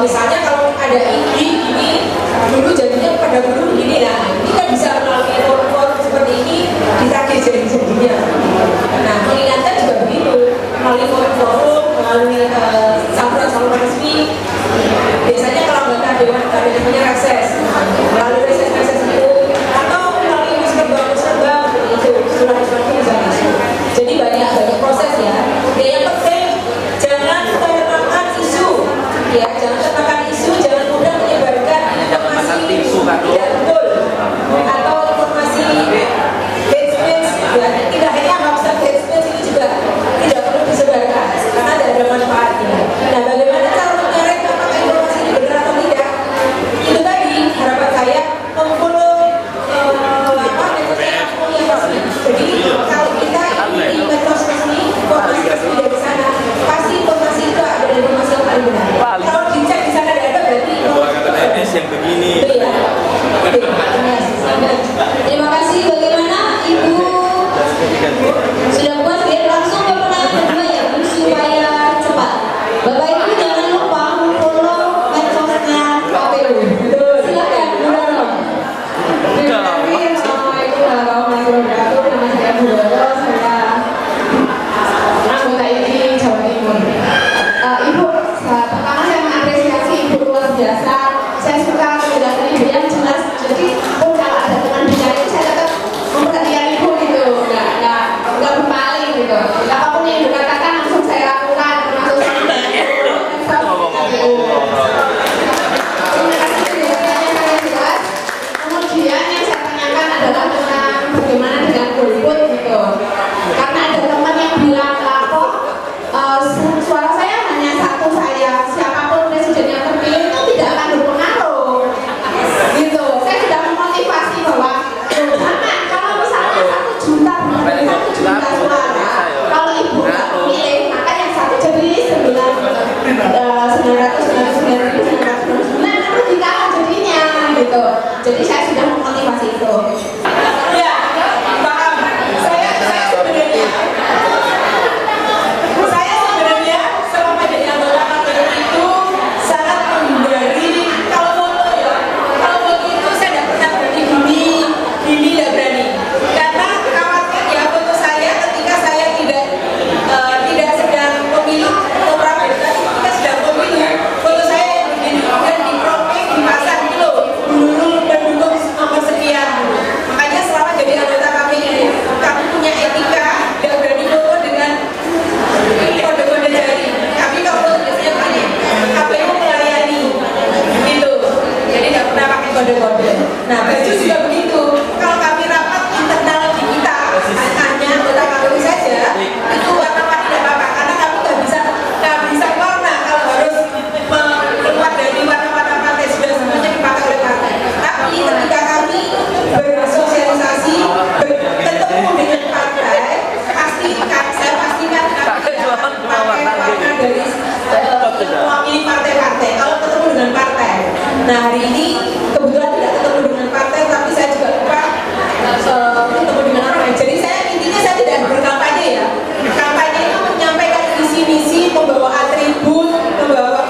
misalnya kalau ada ini dulu janjinya pada guru begini, nah ini kan bisa melalui forum-forum seperti ini ditagih janji-janjinya. Nah mengingatkan juga begitu melalui forum-forum, melalui saluran-saluran resmi. Biasanya kalau anggota dewan namanya reses, melalui reses itu atau melalui musrebang itu surat-surat itu bisa masuk. Jadi banyak proses ya. Ya yang penting jangan termakan isu, ya jangan termakan isu, jangan mudah menyebarkan informasi tidak betul atau informasi hate speech. Ya, tidak hanya hoax dan hate speech itu juga tidak perlu disebarkan karena tidak ada manfaatnya. Nah, bagaimana cara menyaring apakah informasi ini benar atau tidak? Itu tadi harapan saya memfollow metode yang resmi. Jadi kalau kita ini metode resmi, informasi resmi dari sana, pasti informasi itu ada informasi yang paling benar. Kalau dicek di sana tidak ada berarti informasi yang begini. iya. Terima kasih. Bagaimana Ibu? Sudah puas ya? Langsung ke pertanyaan kedua ya, Bu, supaya cepat. Bapak Ibu jangan lupa follow medsosnya KPU. Silakan, Bu Rono. Terima kasih. Assalamualaikum warahmatullahi wabarakatuh. Nama saya Bu Rono, saya anggota IPI Jawa Timur. Ibu, pertama saya mengapresiasi Ibu luar biasa. Saya suka penjelasan Ibu yang jelas. Jadi pun kalau ada teman bicara itu saya tetap memperhatikan Ibu gitu, nggak berpaling gitu. Apapun yang Ibu katakan langsung saya lakukan, termasuk saya jelas. Kemudian yang saya tanyakan adalah tentang bagaimana dengan golput gitu. Karena ada teman yang bilang kok suara saya hanya satu, saya siapapun presiden yang terpilih itu tidak akan berpengaruh gitu. Saya sudah memotivasi bahwa jangan, kalau misalnya 1 juta benar 1 juta suara, kalau Ibu nggak memilih maka yang satu jadi 999 itu dikalah jadinya gitu. Jadi saya sudah memotivasi itu. Ya, paham. Saya sebenarnya selama jadi anggota KPU itu sangat menghindari kalau foto ya. Kalau foto itu saya tidak pernah berani gini tidak berani. Karena khawatir ya foto saya ketika saya tidak sedang pemilu atau pramuka, ketika sedang pemilu, foto saya yang begini dan diprotek dipasang gitu loh, dulu pendukung nomor sekian. Makanya selama jadi anggota KPU kami punya etika, tidak berani foto dengan kode-kode jari. Tapi kalau foto biasanya pakai KPU melayani gitu. Jadi tidak pernah pakai kode-kode. Nah baju juga begitu. Kalau kami rapat internal di kita hanya anggota KPU saja, itu warna-warni tidak apa-apa karena kami nggak bisa warna kalau harus keluar dari warna-warna partai sudah semuanya dipakai oleh partai. Tapi ketika kami bersosialisasi, bertemu dengan partai, saya pastikan kami tidak akan pakai warna dari mewakili partai-partai. Kalau ketemu dengan partai, nah hari ini kebetulan tidak ketemu dengan partai, tapi saya juga lupa ketemu dengan orang lain. Jadi intinya saya tidak berkampanye ya. Kampanye itu menyampaikan visi misi, membawa atribut, membawa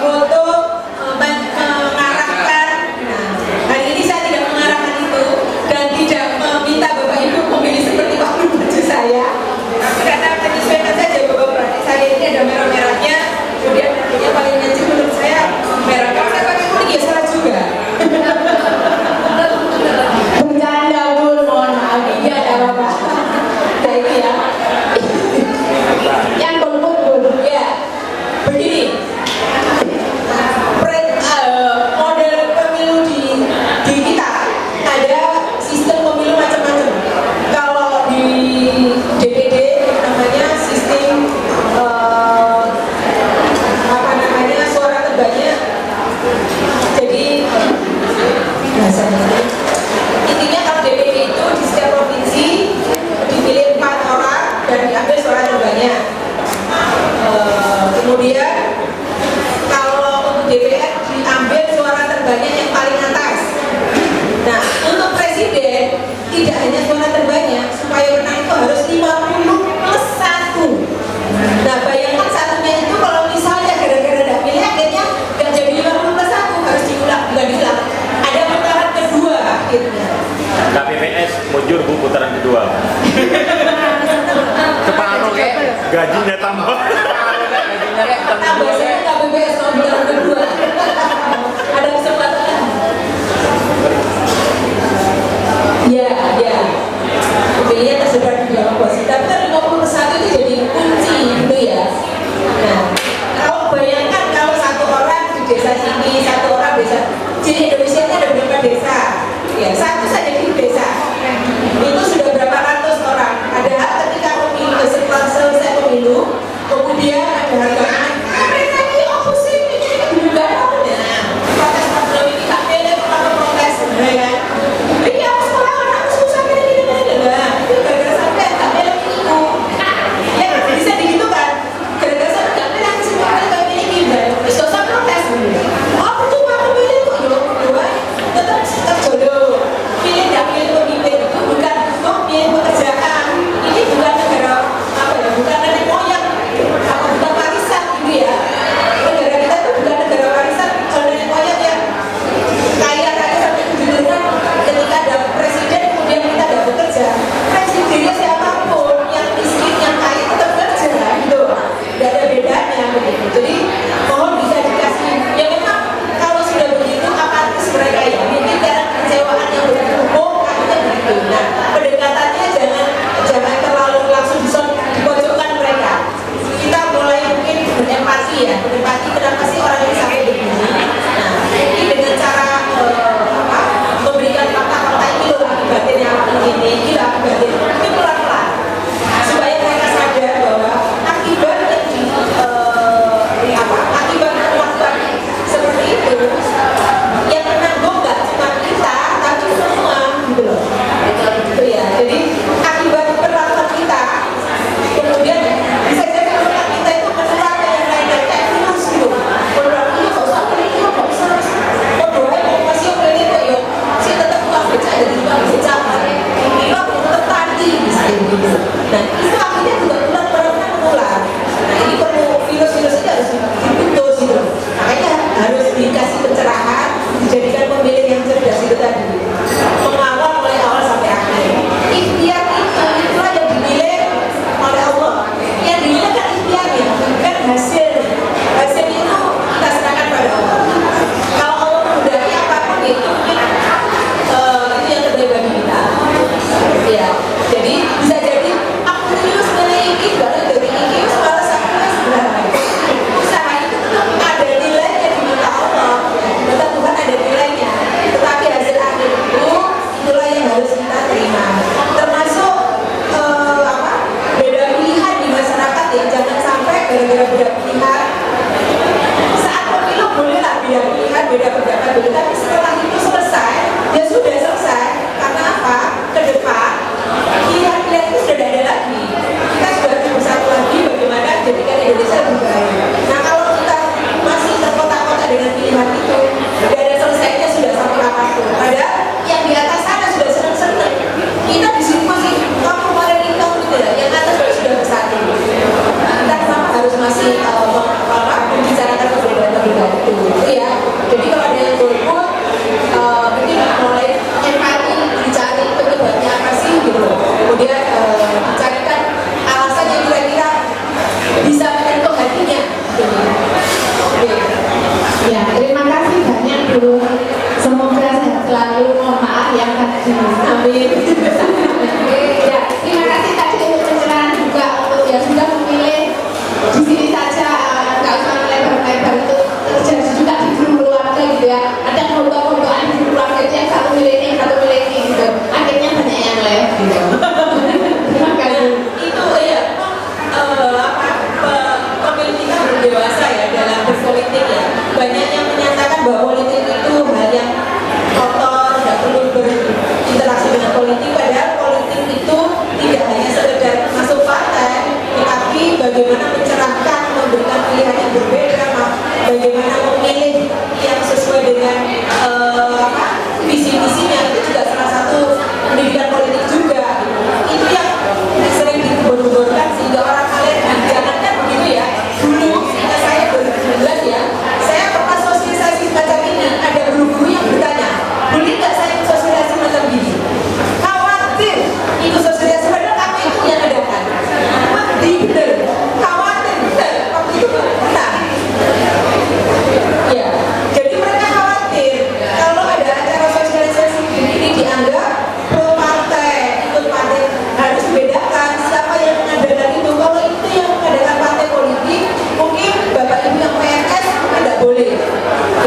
terbanyak yang paling atas. Nah, untuk presiden tidak hanya suara terbanyak, supaya menang itu harus 50+1. Nah, bayangkan satunya itu kalau misalnya gara-gara tidak pilih akhirnya nggak jadi 50+1, harus diulang, bukan diulang. Ada putaran kedua akhirnya. KPPS mujur Bu putaran kedua. Separuh kayak Gajinya tambah. Tambah saya KPPS kalau putaran kedua. Ada kesempatan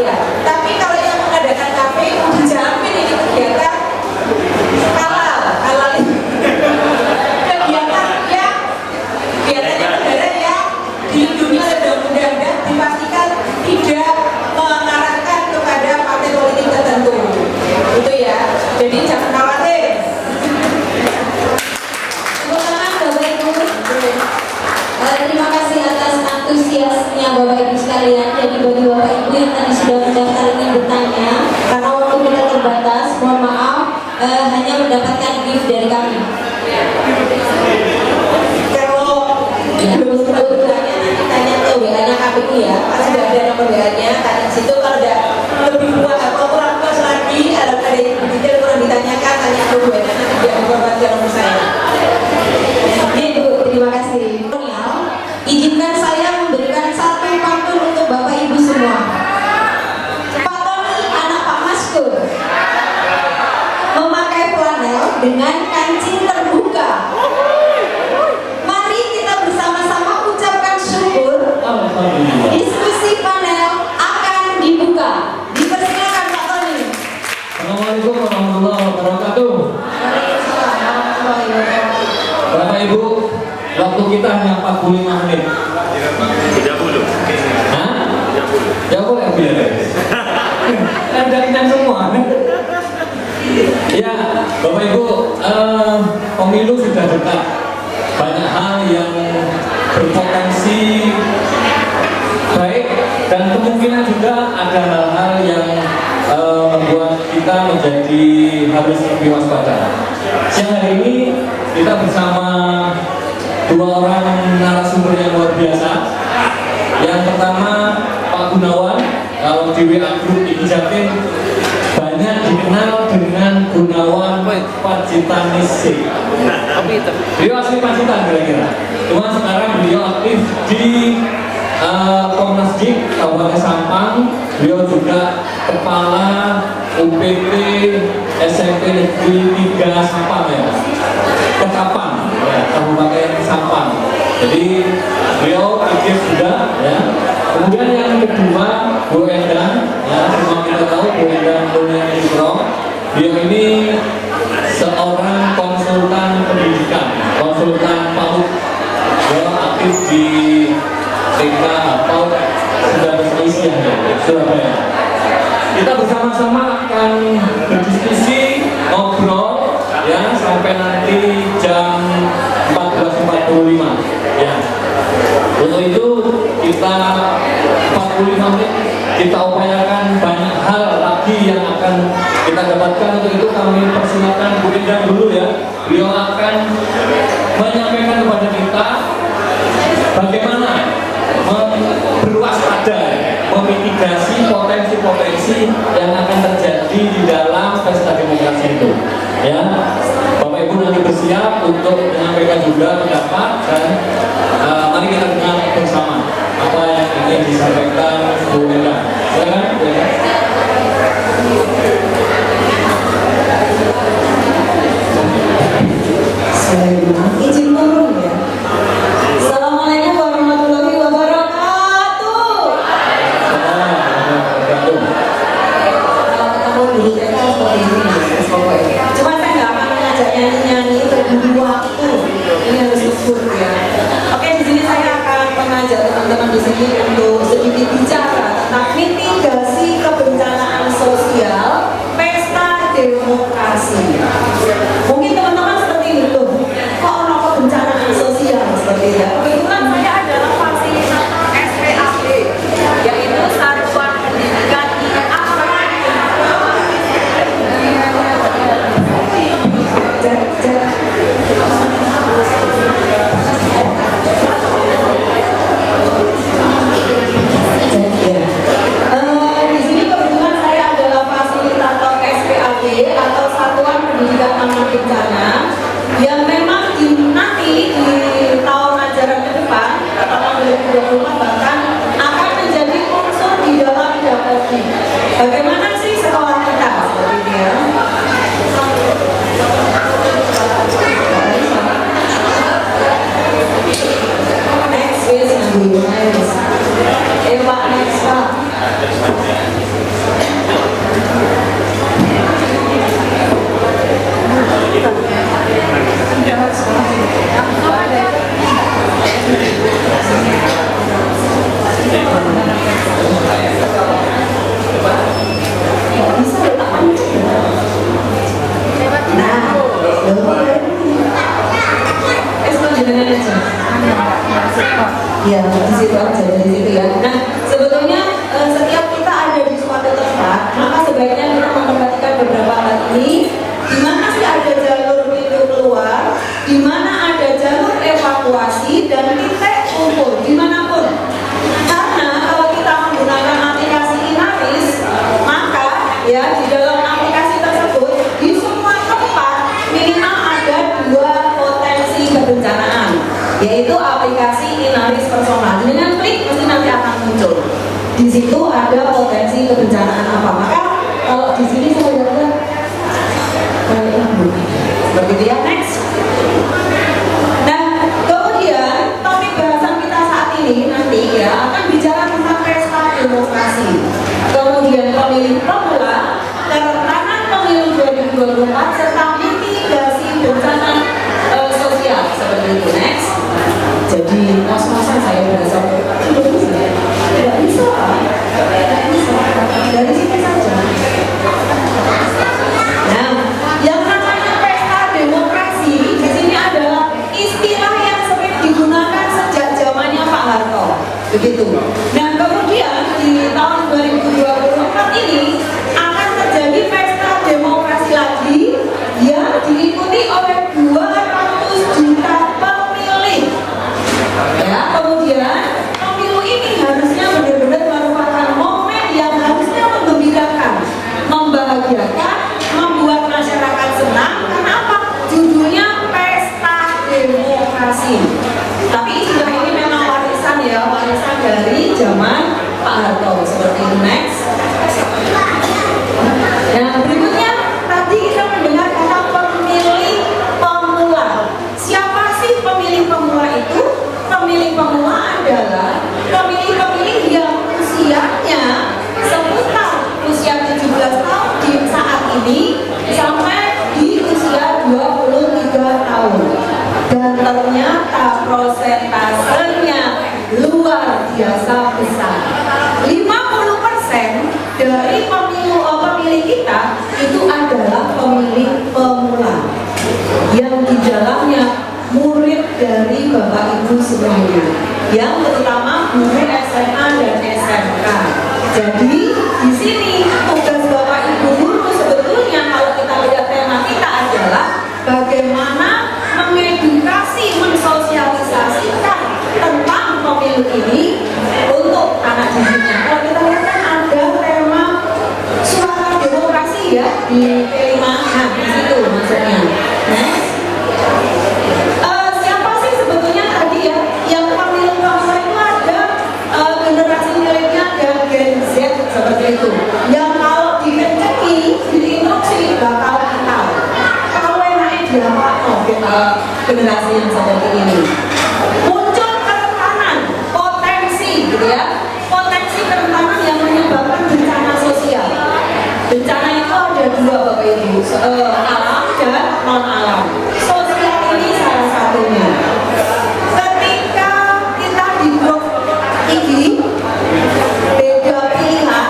Ya, tapi kalau yang mengadakan KPU dijamin ini kegiatan halal itu kegiatan negara yang dilindungi oleh undang-undang dan dipastikan tidak mengarahkan kepada partai politik tertentu. Itu ya. Jadi jangan khawatir. Tepuk tangan Bapak Ibu. Terima kasih atas antusiasnya Bapak Ibu sekalian. Jadi bagi Bapak Ibu yang tadi sudah mendaftar ingin bertanya, karena waktu kita terbatas, mohon maaf, hanya mendapatkan gift dari kami. Kalau belum sempat bertanya nanti tanya ke WA-nya KPU ya. Pasti sudah ada nomor WA-nya. Tanya di situ kalau ada lebih puas atau kurang puas lagi, ada yang detail kurang ditanyakan, tanya ke WA-nya nanti dia informasi nomor saya. Ibu, terima kasih. Izinkan saya memberikan satu pantun untuk Bapak Ibu semua. Pak Tony, anak Pak Maskur, memakai flanel dengan kancing terbuka. Mari kita bersama-sama ucapkan syukur. Diskusi panel akan dibuka. Dipersilakan Pak Tony. Assalamualaikum warahmatullahi wabarakatuh. Waalaikumsalam warahmatullahi wabarakatuh. Bapak Ibu, waktu kita hanya 45 menit. 30. Hah? 30. Ya boleh biar. Anda kita semua. Ya, Bapak Ibu, pemilu sudah dekat. Banyak hal yang berpotensi baik dan kemungkinan juga ada hal-hal yang membuat kita menjadi harus lebih waspada. Siang hari ini kita bersama dua orang narasumber yang luar biasa. Yang pertama Pak Gunawan, kalau di WA Group Iki Jatim banyak dikenal dengan Gunawan Pacitanisi. Beliau asli Pacitan kira-kira. Cuma sekarang beliau aktif di Komnas JIK Kabupaten Sampang. Beliau juga kepala UPT SMP Negeri 3 Sampang ya. Ketapang ya, Kabupaten Sampang. Jadi beliau aktif juga ya. Kemudian yang kedua Bu Endang ya, semua kita tahu Bu Endang Ikro. Beliau ini seorang konsultan pendidikan, konsultan PAUD. Beliau aktif di TK PAUD sudah berselisih ya, Surabaya. Kita bersama-sama akan berdiskusi, ngobrol ya sampai nanti jam 14.45 ya. Untuk itu kita 45 menit kita upayakan banyak hal lagi yang akan kita dapatkan. Untuk itu kami persilakan Bu Endang dulu ya. Beliau akan menyampaikan kepada kita bagaimana berwaspada, memitigasi potensi-potensi yang akan terjadi di dalam pesta demokrasi itu. Ya, Bapak Ibu nanti bersiap untuk menyampaikan juga pendapat dan mari kita dengar bersama apa yang ingin disampaikan Bu Endang. Silakan, Bu Endang. Izin turun ya. Assalamualaikum warahmatullahi wabarakatuh. Kalau ketemu dulu kita seperti ini, pokoknya. Cuma saya nggak akan mengajak nyanyi-nyanyi berburu waktu. Ini harus subur ya. Oke, di sini saya akan mengajak teman-teman di sini untuk sedikit aja. Ya, di situ aja, dari situ ya. Nah, sebetulnya setiap kita ada di suatu tempat, maka sebaiknya kita memperhatikan beberapa hal ini. Di mana sih ada jalur pintu keluar, di mana ada jalur evakuasi dan titik kumpul dimanapun. Karena kalau kita menggunakan aplikasi Inaris, maka ya di dalam aplikasi tersebut di semua tempat minimal ada 2 potensi kebencanaan, yaitu aplikasi Inaris personal. Dengan klik pasti nanti akan muncul. Di situ ada potensi kebencanaan apa. Maka kalau di sini saya lihat seperti itu ya. Next. Nah, kemudian topik bahasan kita saat ini nanti ya akan bicara tentang pesta demokrasi. Kemudian pemilih pemula, kerentanan pemilu 2024 serta mitigasi bencana sosial seperti itu. Next. Jadi mas-masan saya berasa tidak bisa, tidak bisa. Dari sini saja. Nah, yang namanya pesta demokrasi di sini adalah istilah yang sering digunakan sejak zamannya Pak Harto, begitu. Nah, kemudian di tahun 2024 ini akan terjadi pesta demokrasi lagi yang diikuti oleh 200 juta pemilih. Ya, kemudian pemilu ini harusnya benar-benar merupakan momen yang harusnya menggembirakan, membahagiakan, membuat masyarakat senang. Kenapa? Judulnya Pesta Demokrasi. Tapi istilah ini memang warisan ya, warisan dari zaman Pak Harto. Seperti itu. Next. Nah, berikutnya tadi kita mendengar kata pemilih pemula. Siapa sih pemilih pemula itu? Pemilih pemula adalah pemilih-pemilih yang usianya seputar usia 17 tahun di saat ini sampai di usia 23 tahun. Dan ternyata prosentasenya luar biasa besar. 50% dari pemilih kita itu adalah pemilih pemula yang di dalamnya murid dari Bapak Ibu semuanya, yang terutama murid SMA dan SMK. Jadi di sini tugas Bapak Ibu guru sebetulnya kalau kita lihat tema kita adalah bagaimana mengedukasi, mensosialisasikan tentang pemilu ini untuk anak didiknya. Kalau kita lihat kan ada tema suara demokrasi ya di P5, nah di situ maksudnya. Next. Siapa sih sebetulnya tadi ya yang pemilih pemula itu ada generasi miliknya dan Gen Z seperti itu, yang kalau dikencengin, diinstruksi bakal tahu. Kalau enaknya diapa kita generasi yang seperti ini. Muncul kerentanan, potensi gitu ya, potensi kerentanan yang menyebabkan bencana sosial. Bencana itu ada 2 Bapak Ibu, alam dan non alam. Sosial ini salah satunya. Ketika kita di grup IG beda pilihan,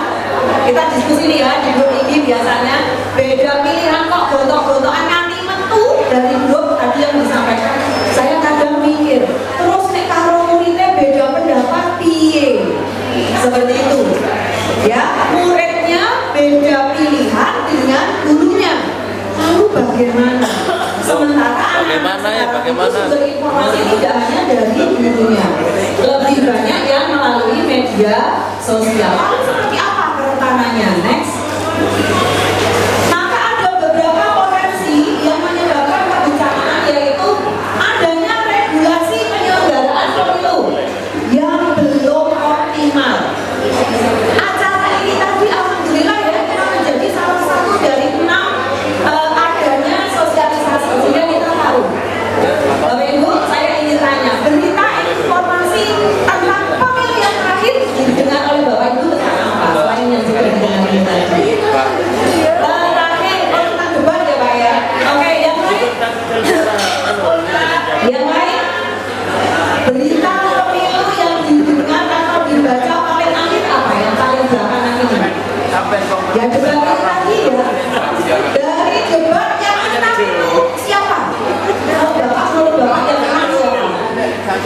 kita diskusi nih ya di grup IG biasanya beda pilihan kok gontok-gontokan nganti metu dari grup tadi yang disampaikan. Saya kadang mikir, terus nek karo muridnya beda pendapat piye? Seperti itu. Ya, muridnya beda pilihan dengan gurunya. Lalu bagaimana? Sementara anak-anak sumber informasi tidak hanya dari gurunya, lebih banyak yang melalui media sosial. Lalu seperti apa kerentanannya? Next. Maka ada beberapa potensi yang menyebabkan kebencanaan, yaitu adanya regulasi penyelenggaraan pemilu yang belum optimal. Acara ini tadi alhamdulillah ya kita menjadi salah satu dari 6 adanya sosialisasi sehingga kita tahu. Bapak Ibu, saya ingin tanya, berita informasi tentang pemilu yang terakhir didengar oleh Bapak Ibu tentang apa? Selain yang sudah didengar tadi. Terakhir, tentang debat ya Pak ya. Oke, yang lain? Yang lain? Berita pemilu yang didengar atau dibaca paling akhir apa? Yang paling belakangan ini? Ya debat yang tadi ya. Dari debat yang menang itu siapa? Kalau Bapak menurut Bapak yang menang siapa?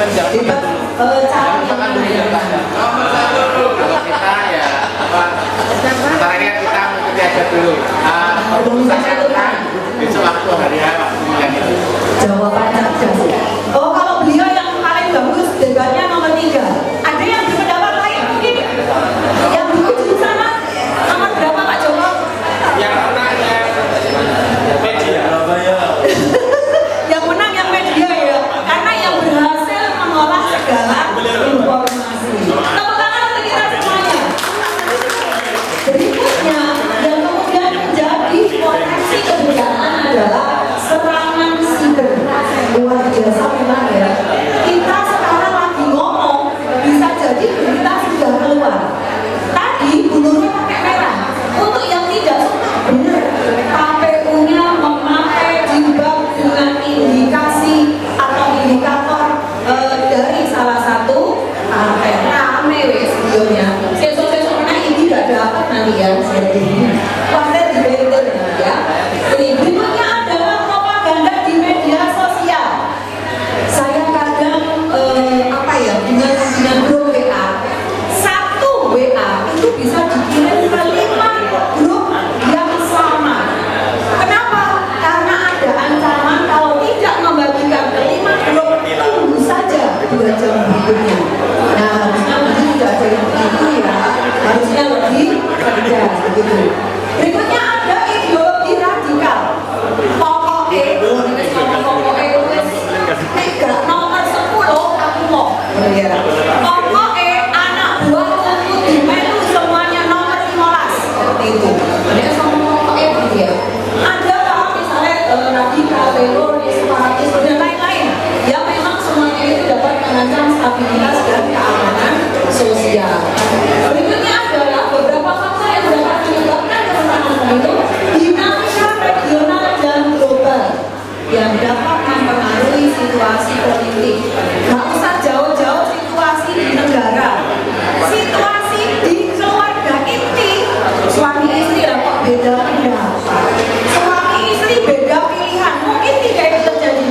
Debat calon yang mana yang mana? Kalau kita ya apa? Sementara ini kita mengikuti aja dulu. Saya tentang besok waktu hari waktu pemilihan itu. Jawabannya cerdas. Oh, kalau beliau yang paling bagus debatnya nomor 3. Ada yang berpendapat lain mungkin? Yang dulu di sana nomor berapa Pak Joko? Yang menangnya media. Yang menang yang media ya, karena yang berhasil mengolah segala informasi. Tepuk tangan untuk kita semuanya. Berikutnya yang kemudian menjadi potensi kebenaran adalah serangan siber. Luar biasa memang ya. Kita sekarang lagi ngomong, bisa jadi berita sudah keluar. Tadi Bu Nurul pakai merah. Untuk yang tidak suka, benar. KPU-nya memakai jilbab dengan indikasi atau indikator dari salah satu partai. Rame wes videonya. Sesok-sesok mana ini gak dapat nanti ya. Partai di Twitter ya. Ini berikutnya adalah propaganda di media sosial. Saya kadang dengan grup WA. Satu WA itu bisa dikirim ke 5 grup yang sama. Kenapa? Karena ada ancaman kalau tidak membagikan ke 5 grup, tunggu saja 2 jam berikutnya. Nah, harusnya nanti tidak ada yang begitu ya. Harusnya lebih tegas begitu. Berikutnya ada ideologi radikal. Nomor 10 aku mau. Pokoknya anak buahku di melu semuanya nomor 15 seperti itu. Ada pokoknya gitu ya. Ada kalau misalnya radikal, teroris, separatis dan lain-lain yang memang semuanya itu dapat mengancam stabilitas dan keamanan sosial. Berikutnya adalah beberapa faktor yang dapat menyebabkan kemenangan pemilu, dinamika regional dan global yang dapat mempengaruhi situasi politik. Nggak usah jauh-jauh situasi di negara, situasi di keluarga inti, suami istri lah kok beda pendapat, suami istri beda pilihan, mungkin tidak itu terjadi.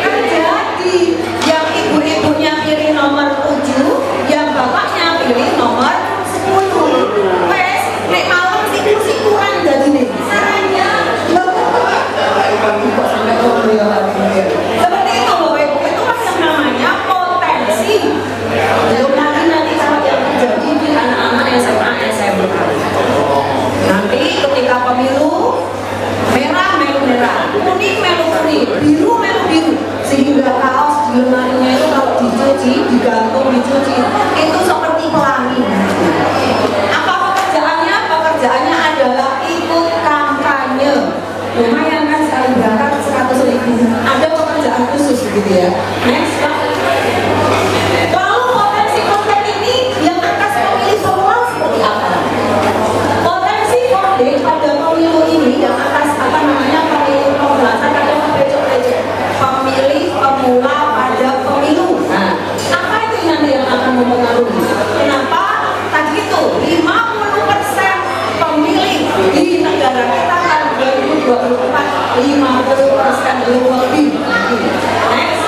Terjadi yang ibu-ibunya pilih nomor 7, yang bapaknya pilih nomor 10. Wes, nek malam sikur-sikuran jadi nih. Seperti itu Bapak Ibu, itulah yang namanya potensi. Belum lagi nanti kalau yang terjadi di anak-anak SMA, SMK. Nanti ketika pemilu, merah melu merah, kuning melu kuning, biru melu biru, sehingga kaos di lemarinya itu kalau dicuci, digantung, dicuci, itu seperti pelangi. Apa pekerjaannya? Pekerjaannya adalah ikut kampanye. Lumayan kan sekali berangkat 100.000. Ada pekerjaan khusus gitu ya. Next Pak. Lalu potensi konten ini yang atas pemilih pemula seperti apa? Potensi konten pada pemilu ini yang atas pemilih pemula, saya kadang mempecok-pecok pemilih pemula pada pemilu. Nah, apa itu nanti yang akan mempengaruhi? Kenapa? Tadi itu 50% pemilih di negara kita kan 2024 50% belum lebih. Next.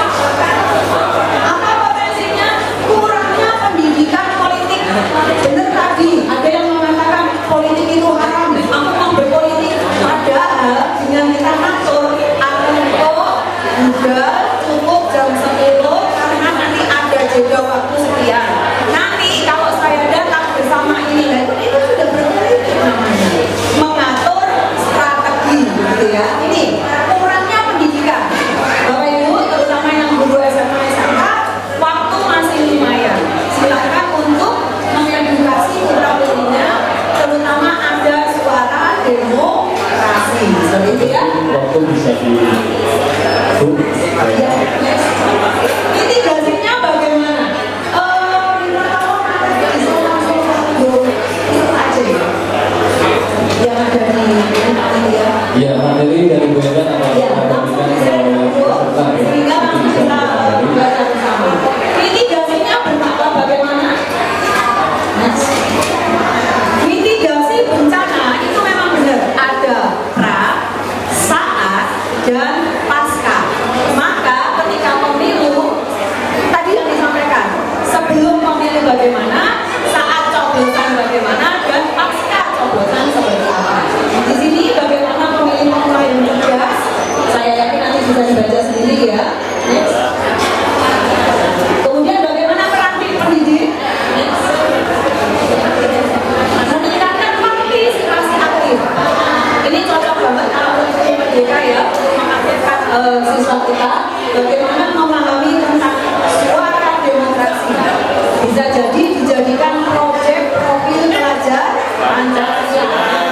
Pancasila.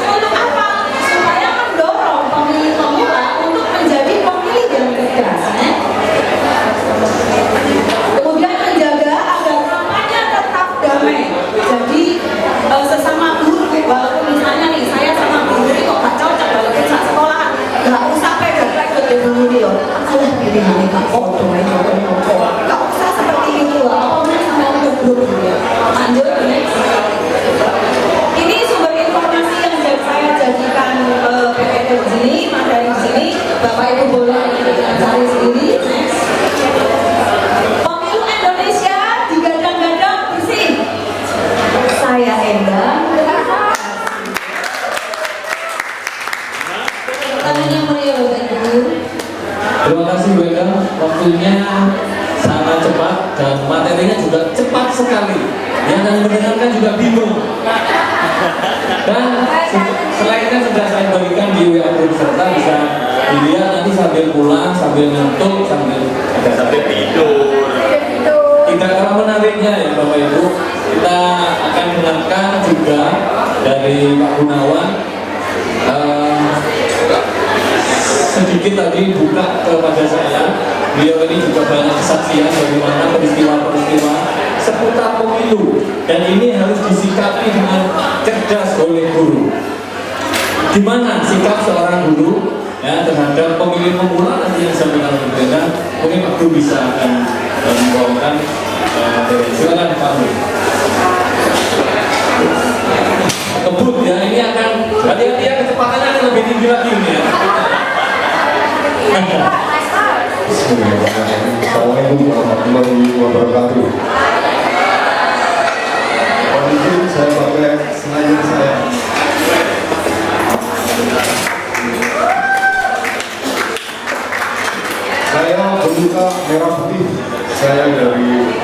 Untuk apa? Supaya mendorong pemilih pemula untuk menjadi pemilih yang cerdas. Kemudian menjaga agar kampanye tetap damai. Jadi sesama guru, walaupun misalnya nih saya sama guru ini kok gak cocok walaupun saat sekolah, gak usah pegang-pegang di guru dia. Alah pilihan ini gak foto, gak usah seperti itu lah. Apa sama guru dia. Lanjut next. Ini sumber informasi yang saya jadikan PPT di sini, materi di sini. Bapak Ibu boleh cari sendiri. Next. Pemilu Indonesia digadang-gadang bersih. Saya Endang. Tangannya meriah Bapak Ibu. Terima kasih Bu Endang, waktunya sangat cepat dan materinya juga cepat sekali. Yang mendengarkan juga bingung. Dan selainnya sudah saya berikan di WA group serta bisa dilihat nanti sambil pulang, sambil ngantuk, sambil tidur. tidak kalah menariknya ya Bapak Ibu. Kita akan dengarkan juga dari Pak Gunawan sedikit tadi buka kepada saya. Beliau ini juga banyak kesaksian bagaimana peristiwa-peristiwa seputar pemilu dan ini harus disikapi dengan cerdas oleh guru. Gimana sikap seorang guru ya terhadap pemilih pemula nanti yang disampaikan berbeda. Mungkin Pak Guru bisa akan membawakan materi. Silakan Pak Guru. Kebut ya, ini akan hati-hati ya, kecepatannya akan lebih tinggi lagi ini ya. Assalamualaikum warahmatullahi wabarakatuh. Mungkin saya pakai senajan saya. Saya berduka merah putih. Saya dari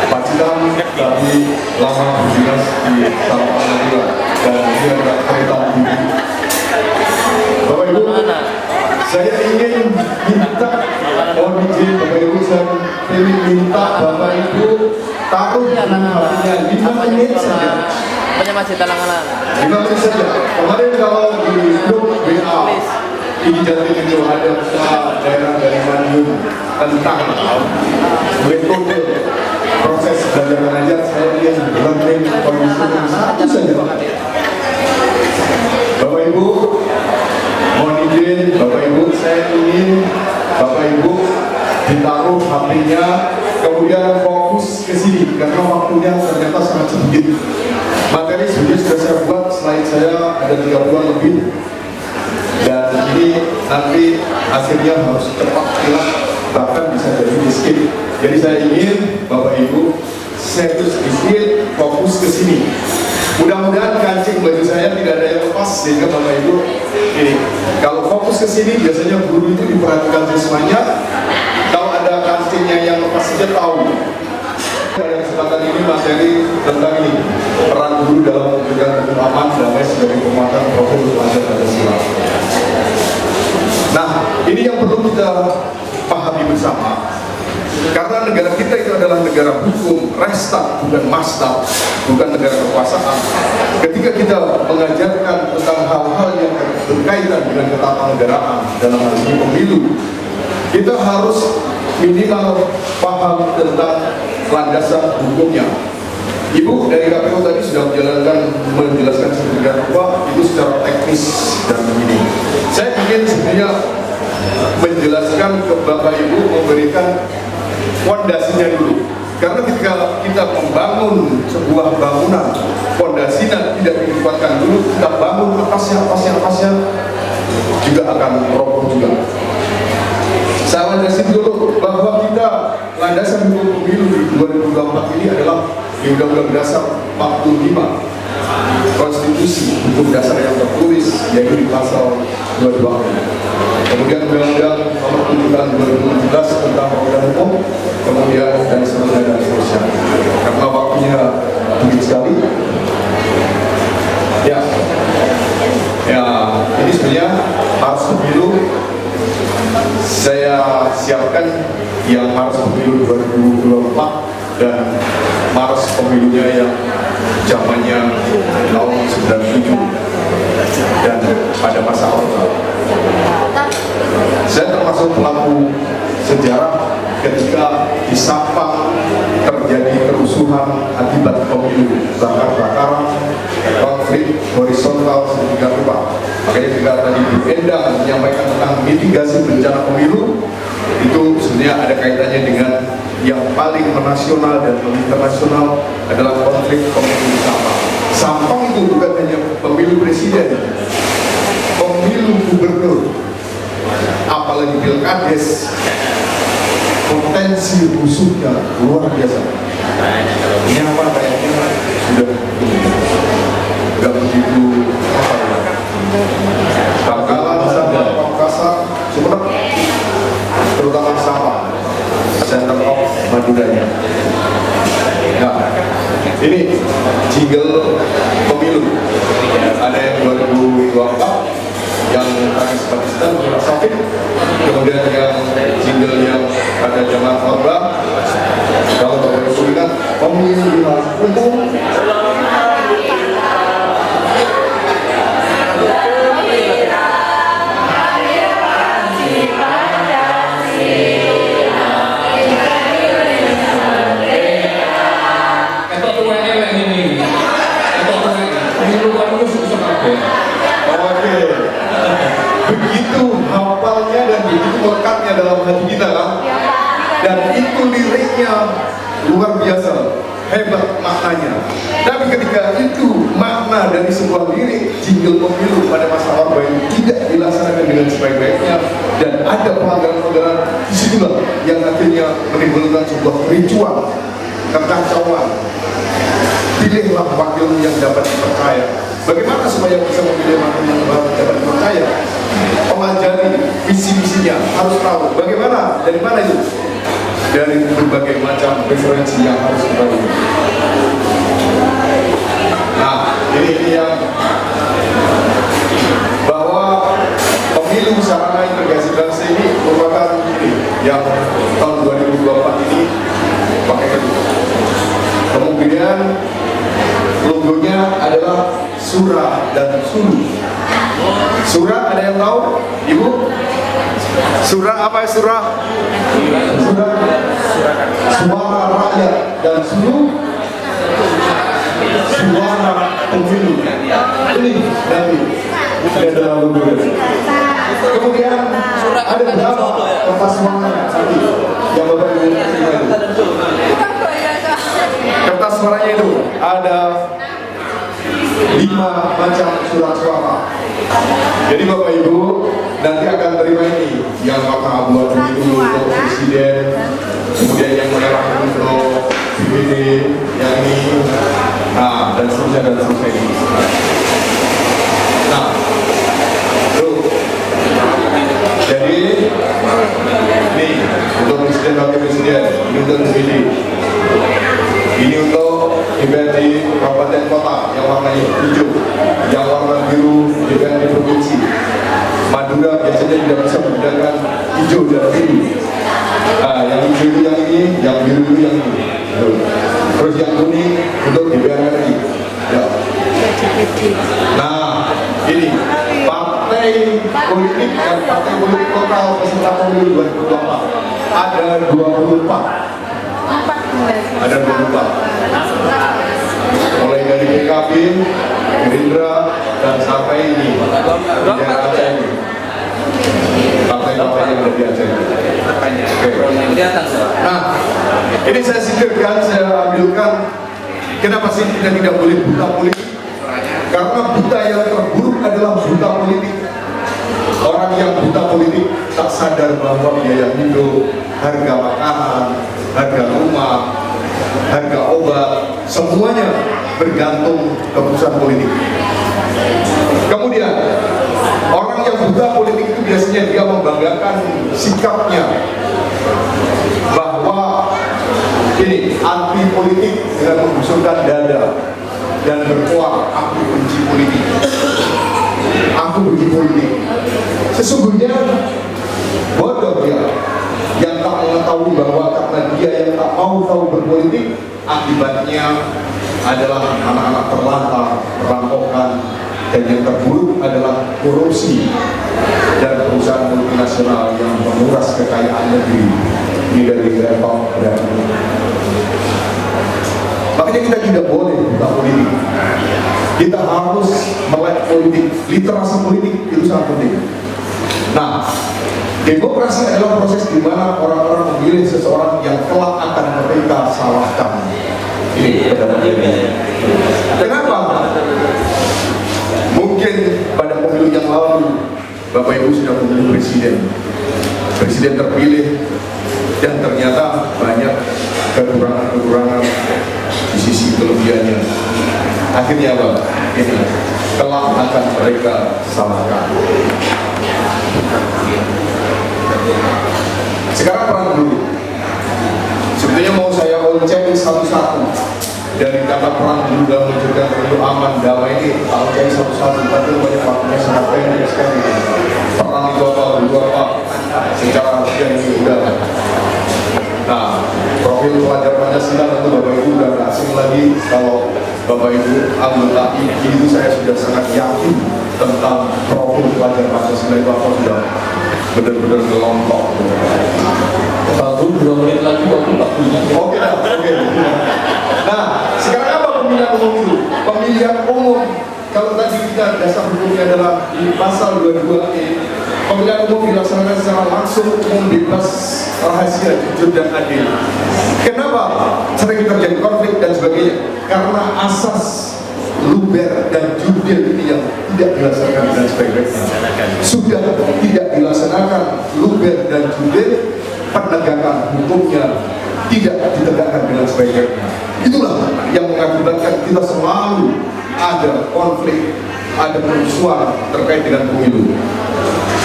Pacitan, tapi lama berdinas di Tapanuli dan dia agak kereta tinggi. Bapak Ibu, saya ingin minta izin Bapak Ibu, saya ingin minta Bapak Ibu taruh hatinya 5 menit saja. 5 menit saja. Kemarin kalau di grup WA ini jatuh itu ada daerah dari Madiun tentang metode proses belajar mengajar, saya ingin learning conditioning satu saja. Bapak Ibu, mohon izin Bapak Ibu, saya ingin Bapak Ibu ditaruh HP-nya, kemudian fokus ke sini karena waktunya ternyata sangat sedikit. Materi sudah saya buat, slide saya ada 30-an lebih, dan ini nanti hasilnya harus cepat hilang, bahkan bisa jadi di-skip. Jadi saya ingin Bapak Ibu serius sedikit, fokus ke sini. Mudah-mudahan kancing baju saya tidak ada yang lepas sehingga Bapak Ibu ini kalau fokus ke sini biasanya guru itu diperhatikan siswanya. Kalau ada kancingnya yang lepas saja tahu. Pada kesempatan ini materi tentang ini peran guru dalam menjaga aman damai sebagai penguatan profil pelajar Pancasila. Nah, ini yang perlu kita pahami bersama. Karena negara kita itu adalah negara hukum, restat, bukan mastab, bukan negara kekuasaan. Ketika kita mengajarkan tentang hal-hal yang berkaitan dengan ketatanegaraan dalam hal ini pemilu, kita harus minimal paham tentang landasan hukumnya. Ibu dari KPU tadi sudah menjelaskan sedemikian rupa itu secara teknis dan begini. Saya ingin sebenarnya menjelaskan ke Bapak Ibu, memberikan fondasinya dulu. Karena ketika kita membangun sebuah bangunan, fondasinya tidak dikuatkan dulu, kita bangun atasnya juga akan roboh juga. Saya landasin dulu bahwa kita landasan hukum pemilu di 2024 ini adalah di Undang-Undang Dasar 45, Konstitusi hukum dasar yang tertulis yaitu di pasal 22. Kemudian Undang-Undang Nomor 7 Tahun 2017 tentang pemilihan hukum, kemudian dan seterusnya. Karena waktunya tinggi sekali. Ya, ini sebenarnya harus pemilu. Saya siapkan yang Maret pemilu 2024 dan Maret pemilunya yang zamannya tahun 97 dan pada masa Orde. Saya termasuk pelaku sejarah ketika di Sampang terjadi kerusuhan akibat pemilu, bakar-bakaran, konflik horizontal sedemikian rupa. Makanya juga tadi Bu Endang menyampaikan tentang mitigasi bencana pemilu, itu sebenarnya ada kaitannya dengan yang paling menasional dan internasional adalah konflik pemilu di Sampang. Sampang itu bukan hanya pemilu presiden, pemilu gubernur, apalagi pilkades, potensi musuhnya luar biasa. Ini apa kayaknya sudah nggak begitu apa ya, Bangkalan, Sabah, Pamekasan, Sumeneb, terutama Sabah, center of Maduranya. Nah, ini jingle pemilu, ada yang 2024 yang Anies Pakistan, Safin, kemudian yang jingle yang pada zaman Orba. Kalau Bapak Ibu ingat, pemilu di umum begitu hafalnya dan begitu melekatnya dalam hati kita kan, dan itu liriknya luar biasa hebat maknanya. Tapi ketika itu makna dari sebuah lirik jingle pemilu pada masa Orba ini tidak dilaksanakan dengan sebaik-baiknya dan ada pelanggaran-pelanggaran, disitulah yang akhirnya menimbulkan sebuah kericuan, kekacauan. Pilihlah wakil yang dapat dipercaya. Bagaimana supaya bisa memilih wakil yang dapat dipercaya? Pelajari visi-misinya, harus tahu bagaimana, dari mana itu, dari berbagai macam referensi yang harus kita lihat. Nah, ini yang bahwa pemilu sarana integrasi bangsa ini merupakan yang tahun 2024 ini pakai kedua. Kemudian logonya adalah surah dan sulu. Surah ada yang tahu? Ibu? Surah apa ya surah? Surah suara rakyat dan sulu suara pemilu. Ini nanti ada logonya. Kemudian ada berapa kertas suaranya tadi yang Bapak Ibu terima itu? Kertas suaranya itu ada 5 macam surat suara. Jadi Bapak Ibu nanti akan terima ini, yang warna abu-abu itu untuk presiden, kemudian yang merah untuk BPD, yang ini, nah dan seterusnya dan seterusnya. Nah, tuh. Jadi ini untuk presiden wakil presiden, ini untuk BPD. Ini untuk DPRD kabupaten kota yang warnanya hijau, yang warna biru DPRD provinsi. Madura biasanya tidak bisa membedakan hijau dan biru. Nah, yang hijau itu yang ini, yang biru itu yang ini. Terus yang kuning untuk DPR RI. Ya. Nah, ini partai politik dan partai politik lokal peserta pemilu 2024 ada 24. Ada 24, mulai dari PKB, Gerindra, dan sampai ini di daerah Aceh ini, partai-partai yang ada di Aceh ini. Nah, ini saya singkirkan, saya ambilkan. Kenapa sih kita tidak boleh buta politik? Karena buta yang terburuk adalah buta politik. Orang yang buta politik tak sadar bahwa biaya hidup, harga makanan, harga rumah, harga obat, semuanya bergantung keputusan politik. Kemudian, orang yang buta politik itu biasanya dia membanggakan sikapnya bahwa ini anti politik dengan membusungkan dada dan berkuah, aku benci politik, aku benci politik. Sesungguhnya bodoh dia yang tak mengetahui bahwa karena dia yang tak mau tahu berpolitik, akibatnya adalah anak-anak terlantar, perampokan, dan yang terburuk adalah korupsi dan perusahaan multinasional yang menguras kekayaan negeri ini dari level dan makanya kita tidak boleh buta politik. Kita harus melek politik, literasi politik itu sangat penting. Nah, demokrasi adalah proses di mana orang-orang memilih seseorang yang kelak akan mereka salahkan. Ini pendapat. Kenapa? Mungkin pada pemilu yang lalu Bapak Ibu sudah memilih presiden terpilih, dan ternyata banyak kekurangan di sisi kelebihannya. Akhirnya apa? Ini kelak akan mereka salahkan. Sekarang perang dulu. Sebetulnya mau saya cek satu-satu dari kata perang dulu dalam mewujudkan pemilu aman damai ini. Kalau cek satu-satu, tapi banyak waktunya sangat pendek sekali. Perang itu apa? Dulu apa? Secara yang ini udah. Nah, profil pelajar Pancasila tentu Bapak Ibu udah gak asing lagi. Kalau Bapak Ibu anggota IPI itu saya sudah sangat yakin tentang profil pelajar Pancasila itu apa, sudah benar-benar ngelontok. Baru 2 menit lagi waktu 40. Oke. Nah, sekarang apa pemilihan umum itu? Pemilihan umum, kalau tadi kita dasar hukumnya adalah di pasal 22E, pemilihan umum dilaksanakan secara langsung, umum, bebas, rahasia, jujur, dan adil. Kenapa sering terjadi konflik dan sebagainya? Karena asas luber dan jurdil ini yang tidak dilaksanakan dengan sebaik-baiknya. Sudah tidak dilaksanakan luber dan jurdil, penegakan hukumnya tidak ditegakkan dengan sebaik-baiknya. Itulah yang mengakibatkan kita selalu ada konflik, ada kerusuhan terkait dengan pemilu.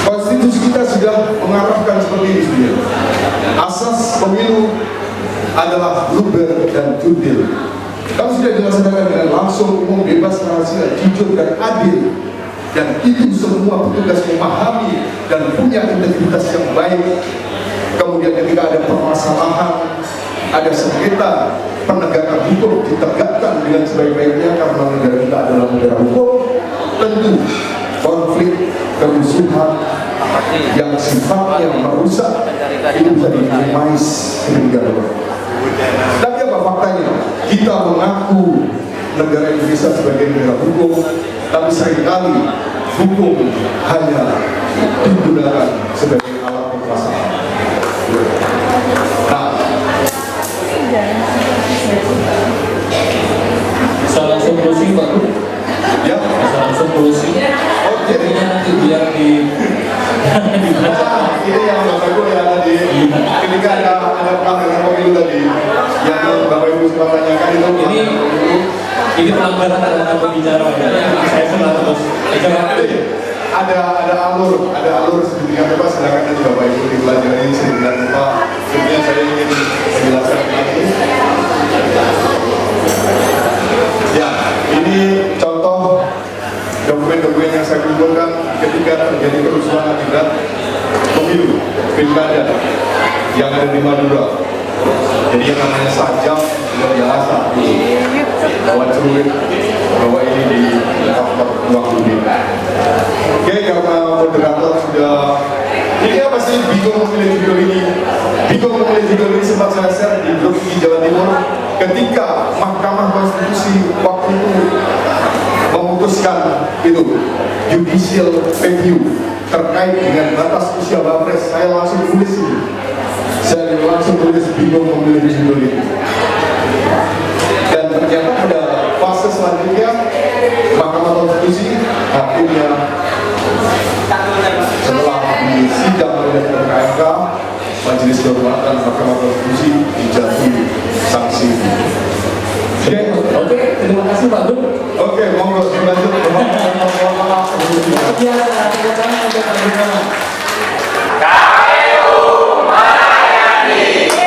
Konstitusi kita sudah mengarahkan seperti ini sebenarnya. Asas pemilu adalah luber dan jurdil. Kalau sudah dilaksanakan dengan langsung, umum, bebas, rahasia, jujur, dan adil, dan itu semua petugas memahami dan punya integritas yang baik. Kemudian ketika ada permasalahan, ada sengketa, penegakan hukum ditegakkan dengan sebaik-baiknya karena negara kita adalah negara hukum. Tentu konflik, kerusuhan yang sifatnya merusak itu bisa diminimais sedemikian rupa. Tapi apa faktanya? Kita mengaku negara Indonesia sebagai negara hukum, tapi seringkali hukum hanya digunakan sebagai alat kekuasaan. Nah, Bisa langsung closing Pak Bu? ya. Bisa langsung closing. Oh, jadi Nanti biar dibaca. ini yang Bapak Ibu ya tadi, ketika ada pelanggaran pemilu tadi, yang Bapak Ibu sempat tanyakan itu Ini pelanggaran terhadap pembicara yang saya senang terus. ada alur sedemikian rupa, silakan nanti Bapak Ibu dipelajari sedemikian rupa. Sebenarnya saya ingin menjelaskan ini. Ya, ini contoh dokumen-dokumen yang saya kumpulkan ketika terjadi kerusuhan akibat pemilu pilkada yang ada di Madura. Jadi yang namanya sajam sudah biasa bawa celurit, bawa ini di kantor uang budi. Oke, karena moderator sudah ini apa sih bingung memilih video ini? Bingung memilih video ini sempat saya share di grup di Jawa Timur ketika Mahkamah Konstitusi waktu itu memutuskan itu judicial review terkait dengan batas usia Wapres. Saya langsung tulis ini. Saya langsung tulis bingung memilih judul ini. Dan ternyata pada fase selanjutnya Mahkamah Konstitusi hakimnya setelah disidang oleh MKMK, Majelis Kehormatan Mahkamah Konstitusi dijatuhi sanksi. Oke, terima kasih Pak Bu. Oke, monggo dilanjut. Biasa, kita sama untuk Pak Bu. KPU melayani.